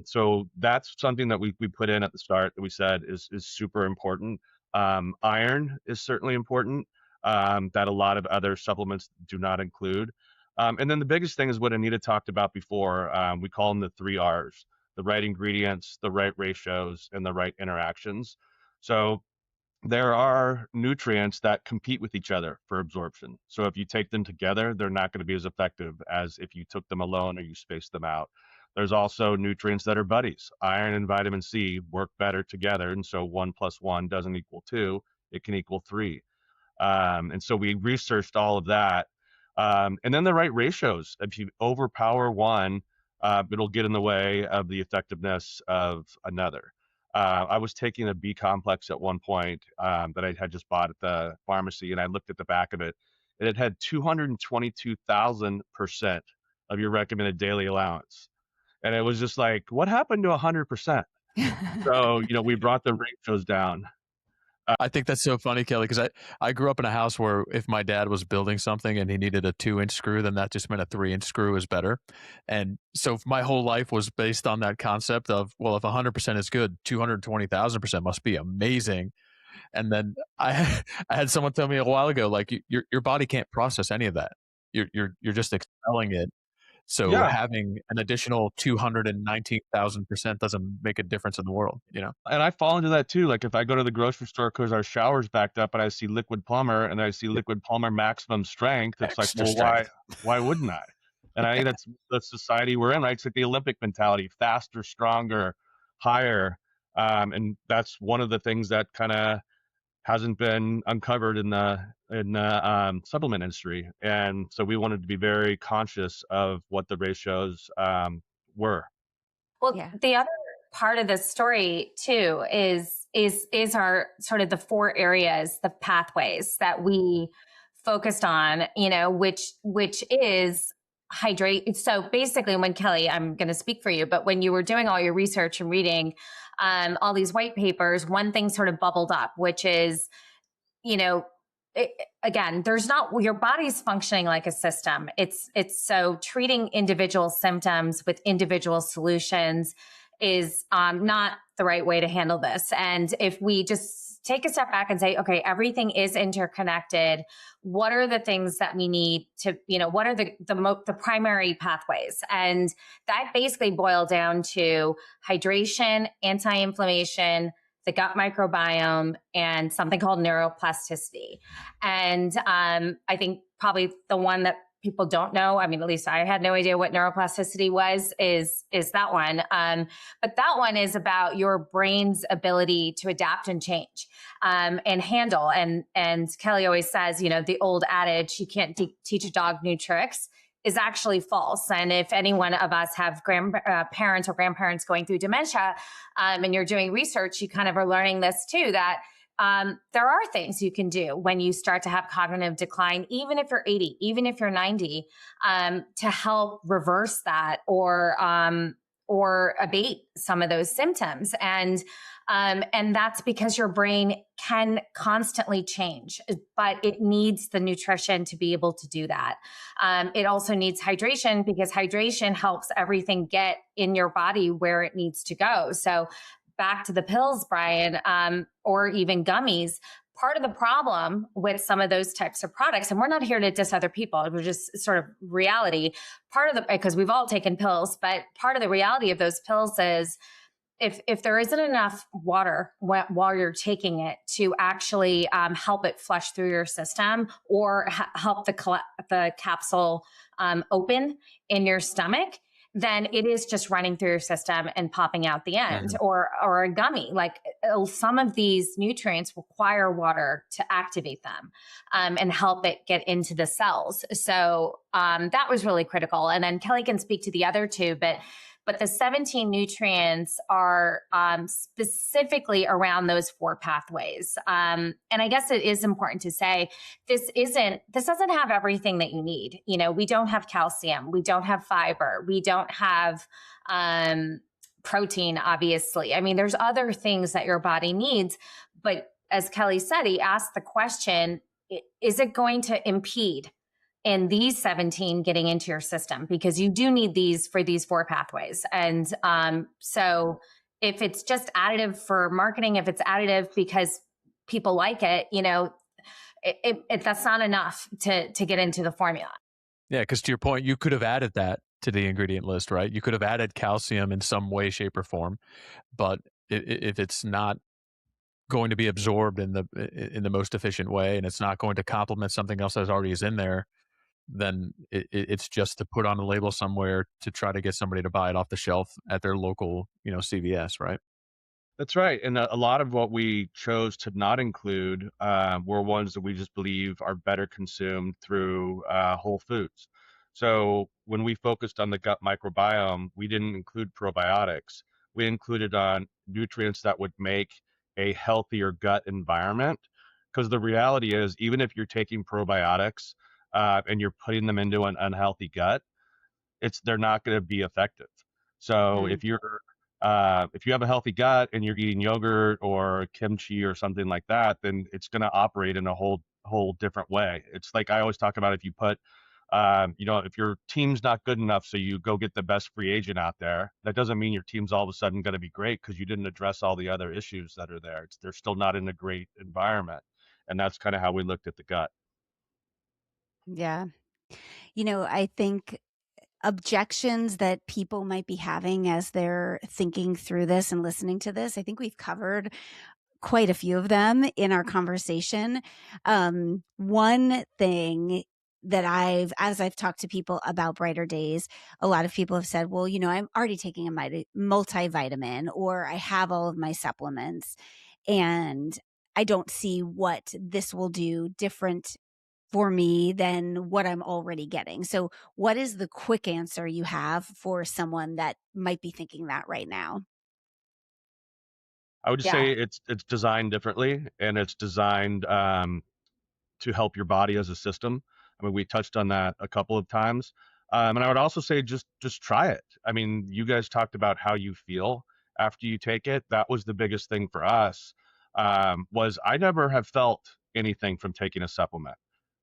So that's something that we put in at the start that we said is super important. Iron is certainly important that a lot of other supplements do not include. And then the biggest thing is what Anita talked about before. We call them the 3 Rs: the right ingredients, the right ratios, and the right interactions. So there are nutrients that compete with each other for absorption. So if you take them together, they're not going to be as effective as if you took them alone or you spaced them out. There's also nutrients that are buddies. Iron and vitamin C work better together. And so 1 + 1 doesn't equal 2, it can equal 3. And so we researched all of that. And then the right ratios. If you overpower one, it'll get in the way of the effectiveness of another. I was taking a B complex at one point that I had just bought at the pharmacy, and I looked at the back of it, and it had 222,000% of your recommended daily allowance. And it was just like, what happened to 100%? So, we brought the ratios down. I think that's so funny, Kelly, because I grew up in a house where if my dad was building something and he needed a 2-inch screw, then that just meant a 3-inch screw is better. And so my whole life was based on that concept of, well, if 100% is good, 220,000% must be amazing. And then I had someone tell me a while ago, like your body can't process any of that. You're just expelling it. So Yeah. having an additional 219,000% doesn't make a difference in the world, you know? And I fall into that too. Like if I go to the grocery store because our shower's backed up and I see liquid plumber and I see Yep. liquid plumber maximum strength, it's like, Extra well, why strength. why wouldn't I? And I think that's the society we're in, right? It's like the Olympic mentality, faster, stronger, higher. And that's one of the things that kind of hasn't been uncovered in the supplement industry. And so we wanted to be very conscious of what the ratios were. Well, Yeah. the other part of the story too is our sort of the four areas, the pathways that we focused on, you know, which is hydrate. So basically, when Kelly, I'm going to speak for you, but when you were doing all your research and reading all these white papers, one thing sort of bubbled up, which is, you know, it, again, there's not, your body's functioning like a system. It's so treating individual symptoms with individual solutions is not the right way to handle this. And if we just take a step back and say, okay, everything is interconnected. What are the things that we need to, you know, what are the primary pathways? And that basically boiled down to hydration, anti-inflammation, the gut microbiome, and something called neuroplasticity. And I think probably the one that people don't know, I mean, at least I had no idea what neuroplasticity was, is that one. But that one is about your brain's ability to adapt and change and handle. And Kelly always says, you know, the old adage, you can't teach a dog new tricks, is actually false. And if any one of us have parents or grandparents going through dementia, and you're doing research, you kind of are learning this too, that there are things you can do when you start to have cognitive decline, even if you're 80, even if you're 90, to help reverse that or abate some of those symptoms. And that's because your brain can constantly change, but it needs the nutrition to be able to do that. It also needs hydration because hydration helps everything get in your body where it needs to go. So back to the pills, Brian, or even gummies, part of the problem with some of those types of products, and we're not here to diss other people, we're just sort of reality, because we've all taken pills, but part of the reality of those pills is if there isn't enough water while you're taking it to actually help it flush through your system or help the capsule open in your stomach, then it is just running through your system and popping out the end. Or a gummy. Like some of these nutrients require water to activate them and help it get into the cells. So that was really critical. And then Kelly can speak to the other two, but the 17 nutrients are specifically around those four pathways. And I guess it is important to say this doesn't have everything that you need. You know, we don't have calcium, we don't have fiber, we don't have protein, obviously. I mean, there's other things that your body needs. But as Kelly said, he asked the question, is it going to impede in these 17 getting into your system? Because you do need these for these four pathways. And so if it's just additive for marketing, if it's additive because people like it, you know, that's not enough to get into the formula. Yeah, because to your point, you could have added that to the ingredient list, right? You could have added calcium in some way, shape, or form, but if it's not going to be absorbed in the most efficient way, and it's not going to complement something else that already is in there, then it's just to put on a label somewhere to try to get somebody to buy it off the shelf at their local, you know, CVS, right? That's right. And a lot of what we chose to not include were ones that we just believe are better consumed through whole foods. So when we focused on the gut microbiome, we didn't include probiotics. We included on nutrients that would make a healthier gut environment. Because the reality is, even if you're taking probiotics and you're putting them into an unhealthy gut, they're not going to be effective. So if you have a healthy gut and you're eating yogurt or kimchi or something like that, then it's going to operate in a whole different way. It's like I always talk about, if you put you know, if your team's not good enough, so you go get the best free agent out there, that doesn't mean your team's all of a sudden going to be great because you didn't address all the other issues that are there. They're still not in a great environment. And that's kind of how we looked at the gut. Yeah. You know, I think objections that people might be having as they're thinking through this and listening to this. I think we've covered quite a few of them in our conversation. One thing that as I've talked to people about Brighter Days, a lot of people have said, well, I'm already taking a multivitamin, or I have all of my supplements, and I don't see what this will do different for me than what I'm already getting. So what is the quick answer you have for someone that might be thinking that right now? I would Yeah. say it's designed differently, and it's designed to help your body as a system. I mean, we touched on that a couple of times. And I would also say just try it. I mean, you guys talked about how you feel after you take it. That was the biggest thing for us. Was I never have felt anything from taking a supplement,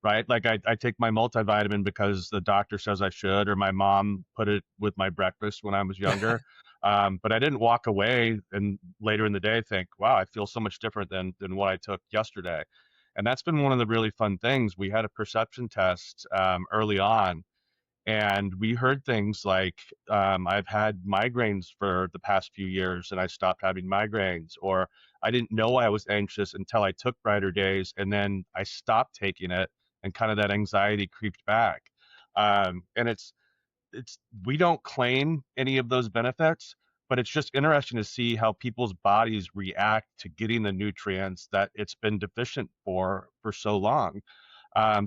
right? Like I take my multivitamin because the doctor says I should, or my mom put it with my breakfast when I was younger. But I didn't walk away and later in the day think, wow, I feel so much different than what I took yesterday. And that's been one of the really fun things. We had a perception test early on, and we heard things like, I've had migraines for the past few years and I stopped having migraines, or I didn't know I was anxious until I took Brighter Days and then I stopped taking it and kind of that anxiety creeped back. And it's we don't claim any of those benefits, but it's just interesting to see how people's bodies react to getting the nutrients that it's been deficient for so long.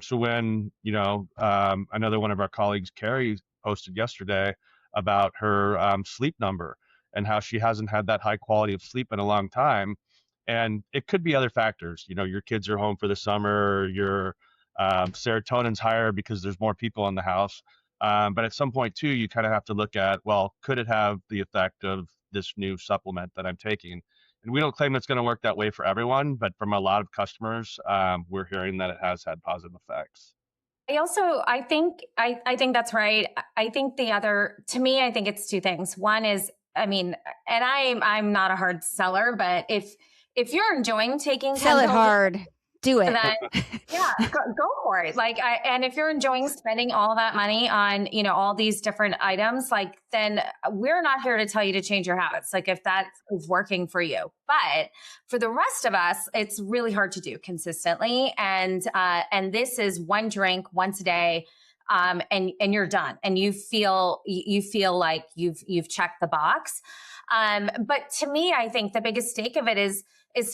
So when another one of our colleagues, Carrie, posted yesterday about her sleep number and how she hasn't had that high quality of sleep in a long time, and it could be other factors. Your kids are home for the summer, your serotonin's higher because there's more people in the house. But at some point too, you kind of have to look at, well, could it have the effect of this new supplement that I'm taking? And we don't claim it's going to work that way for everyone, but from a lot of customers, we're hearing that it has had positive effects. I think that's right. I think to me, I think it's two things. One is, I mean, and I'm not a hard seller, but if you're enjoying taking Sell it hard, do it. then yeah, go for it. And if you're enjoying spending all that money on, all these different items, then we're not here to tell you to change your habits. If that is working for you, but for the rest of us, it's really hard to do consistently. And this is one drink once a day. And you're done and you feel like you've checked the box. But to me, I think the biggest stake of it is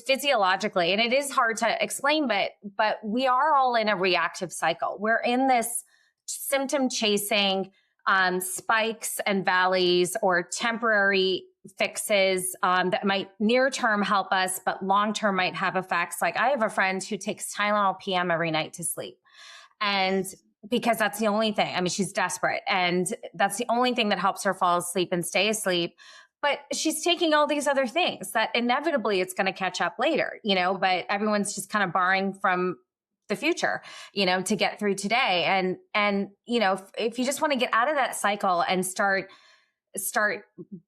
physiologically, and it is hard to explain, but we are all in a reactive cycle. We're in this symptom chasing, spikes and valleys or temporary fixes that might near term help us, but long term might have effects. Like I have a friend who takes Tylenol PM every night to sleep. And because that's the only thing, I mean, she's desperate and that's the only thing that helps her fall asleep and stay asleep. But she's taking all these other things that inevitably it's going to catch up later, but everyone's just kind of borrowing from the future, to get through today. And if you just want to get out of that cycle and start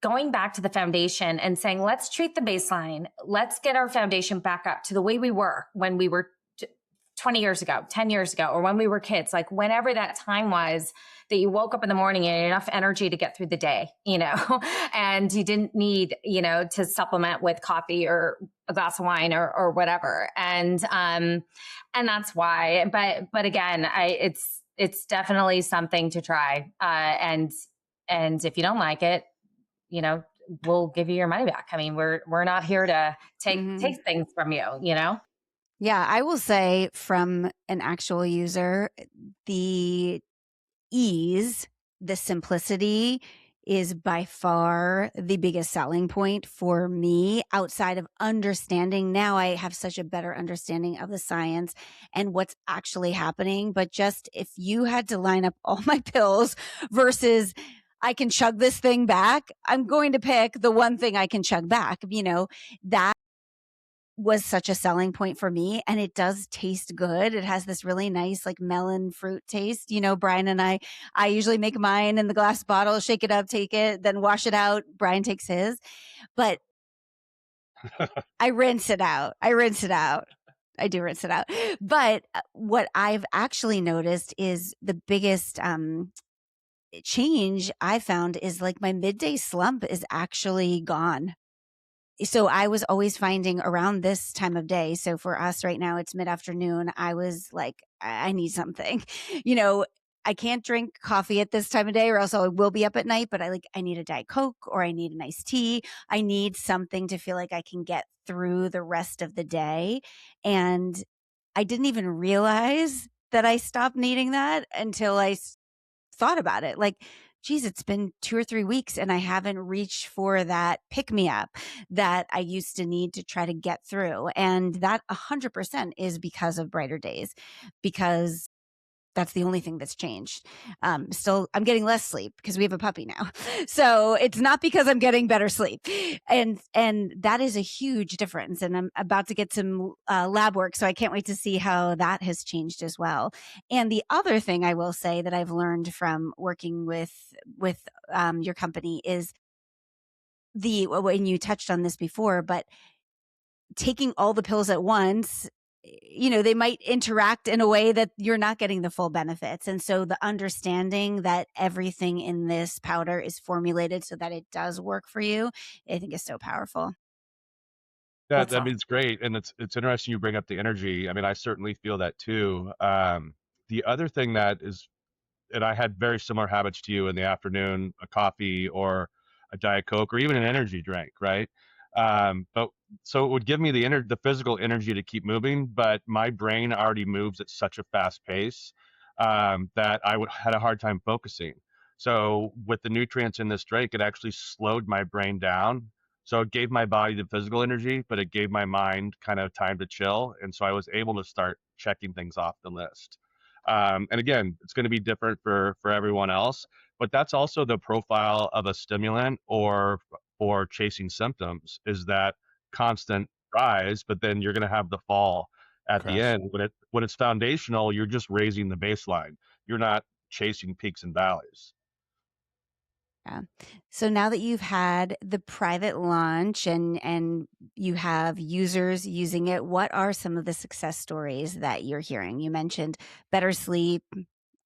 going back to the foundation and saying, let's treat the baseline. Let's get our foundation back up to the way we were when we were 20 years ago, 10 years ago, or when we were kids, like whenever that time was that you woke up in the morning and had enough energy to get through the day, and you didn't need, to supplement with coffee or a glass of wine or whatever. And that's why, but again, it's definitely something to try. And if you don't like it, we'll give you your money back. I mean, we're not here to take things from you, Yeah, I will say from an actual user, the ease, the simplicity is by far the biggest selling point for me outside of understanding. Now I have such a better understanding of the science and what's actually happening. But just if you had to line up all my pills versus I can chug this thing back, I'm going to pick the one thing I can chug back. That was such a selling point for me, and it does taste good. It has this really nice like melon fruit taste. Brian and I usually make mine in the glass bottle, shake it up, take it, then wash it out. Brian takes his, but I rinse it out. I do rinse it out. But what I've actually noticed is the biggest change I found is like my midday slump is actually gone. So I was always finding around this time of day. So for us right now, it's mid-afternoon. I was like, I need something. You know, I can't drink coffee at this time of day or else I will be up at night, but I need a Diet Coke or I need an iced tea. I need something to feel like I can get through the rest of the day. And I didn't even realize that I stopped needing that until I thought about it. Like, geez, it's been 2 or 3 weeks and I haven't reached for that pick me up that I used to need to try to get through. And that 100% is because of Brighter Days, because that's the only thing that's changed. Still, I'm getting less sleep because we have a puppy now. So it's not because I'm getting better sleep. And that is a huge difference. And I'm about to get some lab work. So I can't wait to see how that has changed as well. And the other thing I will say that I've learned from working with your company is when you touched on this before, but taking all the pills at once, they might interact in a way that you're not getting the full benefits. And so the understanding that everything in this powder is formulated so that it does work for you, I think is so powerful. Yeah, That's that all. means great. And it's interesting you bring up the energy. I mean, I certainly feel that too. The other thing that is, and I had very similar habits to you in the afternoon, a coffee or a Diet Coke or even an energy drink, right? But so it would give me the physical energy to keep moving, but my brain already moves at such a fast pace that had a hard time focusing. So with the nutrients in this drink, it actually slowed my brain down. So it gave my body the physical energy, but it gave my mind kind of time to chill. And so I was able to start checking things off the list. And again, it's going to be different for everyone else, but that's also the profile of a stimulant or for chasing symptoms is that constant rise, but then you're going to have the fall at the Crash. end. When it's foundational, you're just raising the baseline. You're not chasing peaks and valleys. Yeah. So now that you've had the private launch and you have users using it, what are some of the success stories that you're hearing? You mentioned better sleep.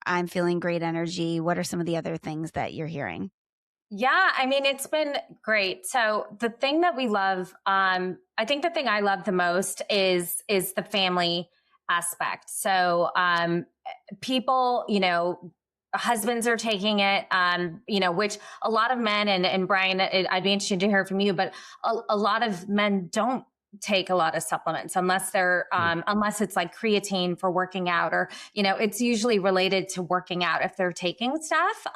I'm feeling great energy. What are some of the other things that you're hearing? Yeah, I mean, it's been great. So the thing that we love, I think the thing I love the most is the family aspect. So people, husbands are taking it, which a lot of men and Brian, I'd be interested to hear from you, but a lot of men don't take a lot of supplements unless unless it's like creatine for working out or, it's usually related to working out if they're taking stuff.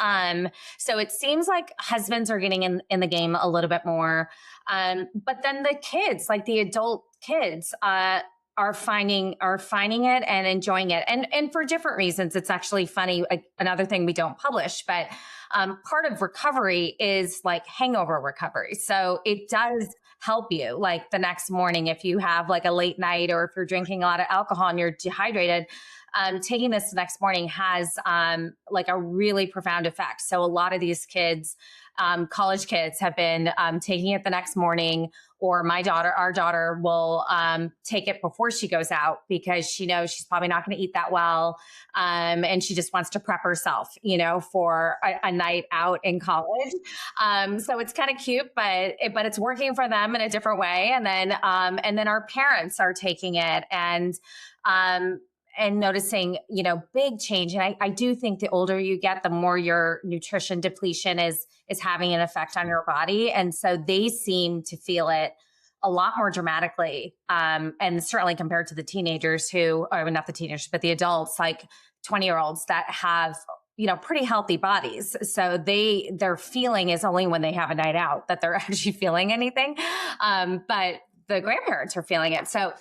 So it seems like husbands are getting in the game a little bit more. But then the kids, like the adult kids, are finding it and enjoying it, and for different reasons. It's actually funny. Another thing we don't publish, but part of recovery is like hangover recovery. So it does help you like the next morning if you have like a late night or if you're drinking a lot of alcohol and you're dehydrated. Taking this the next morning has like a really profound effect. So a lot of these kids, college kids, have been taking it the next morning. Or our daughter will take it before she goes out because she knows she's probably not going to eat that well. And she just wants to prep herself, for a night out in college. So it's kind of cute, but it's working for them in a different way. And then our parents are taking it and noticing, big change. And I do think the older you get, the more your nutrition depletion is having an effect on your body. And so they seem to feel it a lot more dramatically. And certainly compared to the teenagers not the teenagers, but the adults, like 20-year-olds that have, pretty healthy bodies. So their feeling is only when they have a night out that they're actually feeling anything. But the grandparents are feeling it. So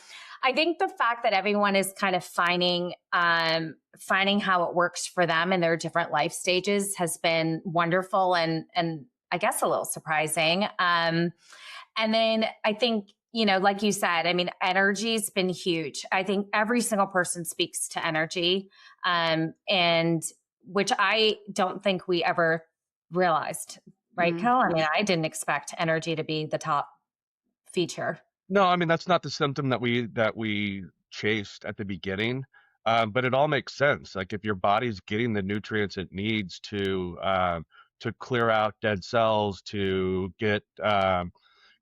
I think the fact that everyone is kind of finding how it works for them in their different life stages has been wonderful and I guess a little surprising. And then I think, like you said, I mean, energy's been huge. I think every single person speaks to energy, and which I don't think we ever realized, right, Kel? I mean, I didn't expect energy to be the top feature. No, I mean that's not the symptom that we chased at the beginning. But it all makes sense. Like if your body's getting the nutrients it needs to clear out dead cells, to get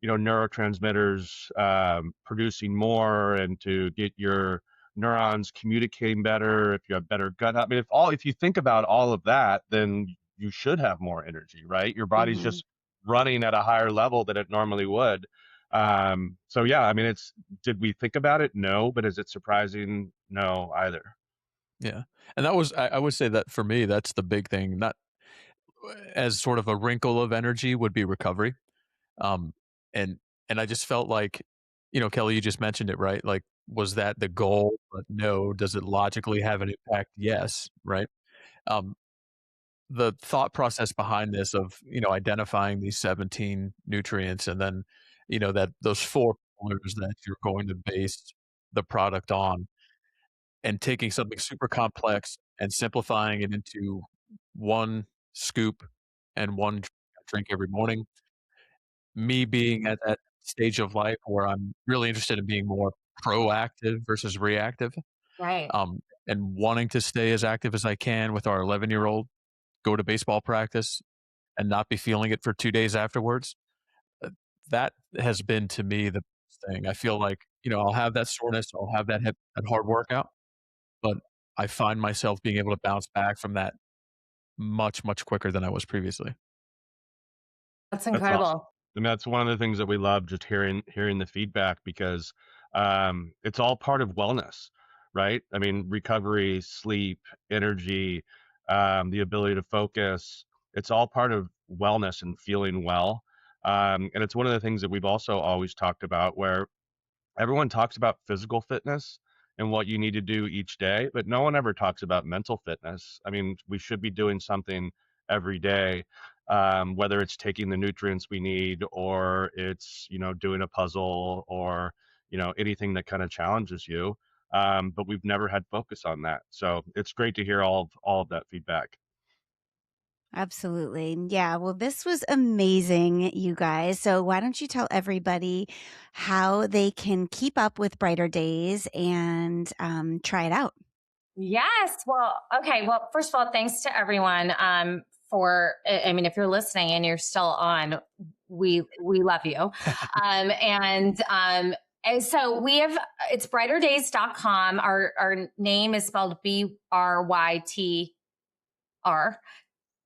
neurotransmitters producing more, and to get your neurons communicating better, if you have better gut health. I mean, if you think about all of that, then you should have more energy, right? Your body's Mhm. just running at a higher level than it normally would. So yeah, I mean, did we think about it? No, but is it surprising? No, either. Yeah. And that was I would say that for me, that's the big thing, not as sort of a wrinkle of energy would be recovery. Um, and I just felt like, Kelly, you just mentioned it, right? Like, was that the goal? But no. Does it logically have an impact? Yes, right? Um, the thought process behind this of, identifying these 17 nutrients and then, that those 4 pillars that you're going to base the product on, and taking something super complex and simplifying it into 1 scoop and 1 drink every morning. Me being at that stage of life where I'm really interested in being more proactive versus reactive, Right. and wanting to stay as active as I can with our 11-year-old, go to baseball practice and not be feeling it for 2 days afterwards. Uh, that has been to me the best thing. I feel like, I'll have that soreness, I'll have that hard workout, but I find myself being able to bounce back from that much, much quicker than I was previously. That's That's awesome. incredible. And that's one of the things that we love, just hearing the feedback, because it's all part of wellness, right? I mean, recovery, sleep, energy, the ability to focus. It's all part of wellness and feeling well. And it's one of the things that we've also always talked about, where everyone talks about physical fitness and what you need to do each day, but no one ever talks about mental fitness. I mean, we should be doing something every day, whether it's taking the nutrients we need, or it's, doing a puzzle, or, anything that kind of challenges you. But we've never had focus on that. So it's great to hear all of that feedback. Absolutely. Yeah. Well, this was amazing, you guys. So, why don't you tell everybody how they can keep up with Brighter Days and try it out? Yes. Well, okay. Well, first of all, thanks to everyone for. I mean, if you're listening and you're still on, we love you. And so we have it's BRYTRDays.com. Our name is spelled BRYTR.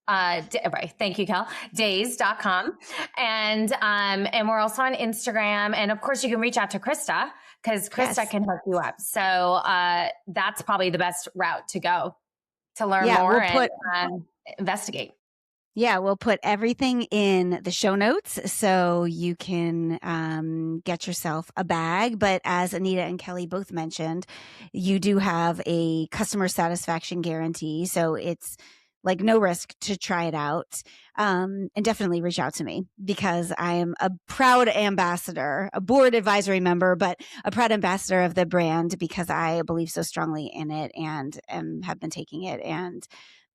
Right. Thank you, Kel. Days.com. And we're also on Instagram. And of course, you can reach out to Krista because Krista Yes. can hook you up. So that's probably the best route to go to learn Yeah, more we'll put and investigate. Yeah, we'll put everything in the show notes so you can get yourself a bag. But as Anita and Kelly both mentioned, you do have a customer satisfaction guarantee. So it's like no risk to try it out. And definitely reach out to me because I am a proud ambassador, a board advisory member, but a proud ambassador of the brand because I believe so strongly in it and have been taking it and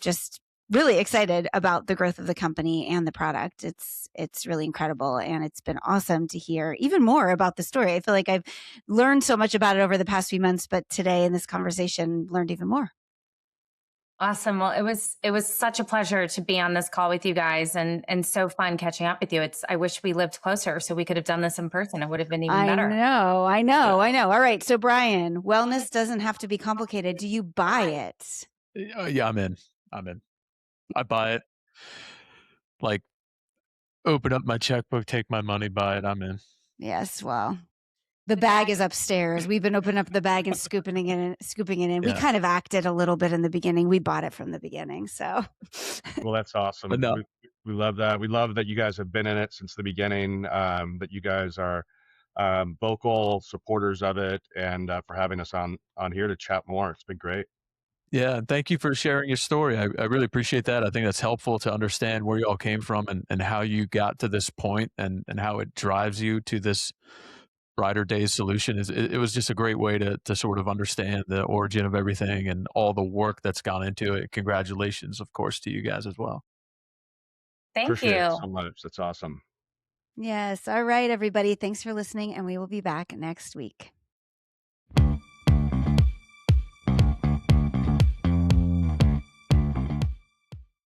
just really excited about the growth of the company and the product. It's really incredible. And it's been awesome to hear even more about the story. I feel like I've learned so much about it over the past few months, but today in this conversation learned even more. Awesome. Well, it was such a pleasure to be on this call with you guys and so fun catching up with you. I wish we lived closer so we could have done this in person. It would have been even better. I know. All right. So Brian, wellness doesn't have to be complicated. Do you buy it? Yeah, I'm in. I buy it. Like, open up my checkbook, take my money, buy it. I'm in. Yes. Well, the bag is upstairs. We've been opening up the bag and scooping it in. We Yeah. kind of acted a little bit in the beginning. We bought it from the beginning. So Well, that's awesome. But no, We love that. We love that you guys have been in it since the beginning, that you guys are vocal supporters of it, and for having us on here to chat more. It's been great. yeah, and thank you for sharing your story. I really appreciate that. I think that's helpful to understand where you all came from and how you got to this point and how it drives you to this brighter days solution. It was just a great way to sort of understand the origin of everything and all the work that's gone into it. Congratulations, of course, to you guys as well. Thank Appreciate it you. so much. That's awesome. yes. All right, everybody. Thanks for listening. And we will be back next week.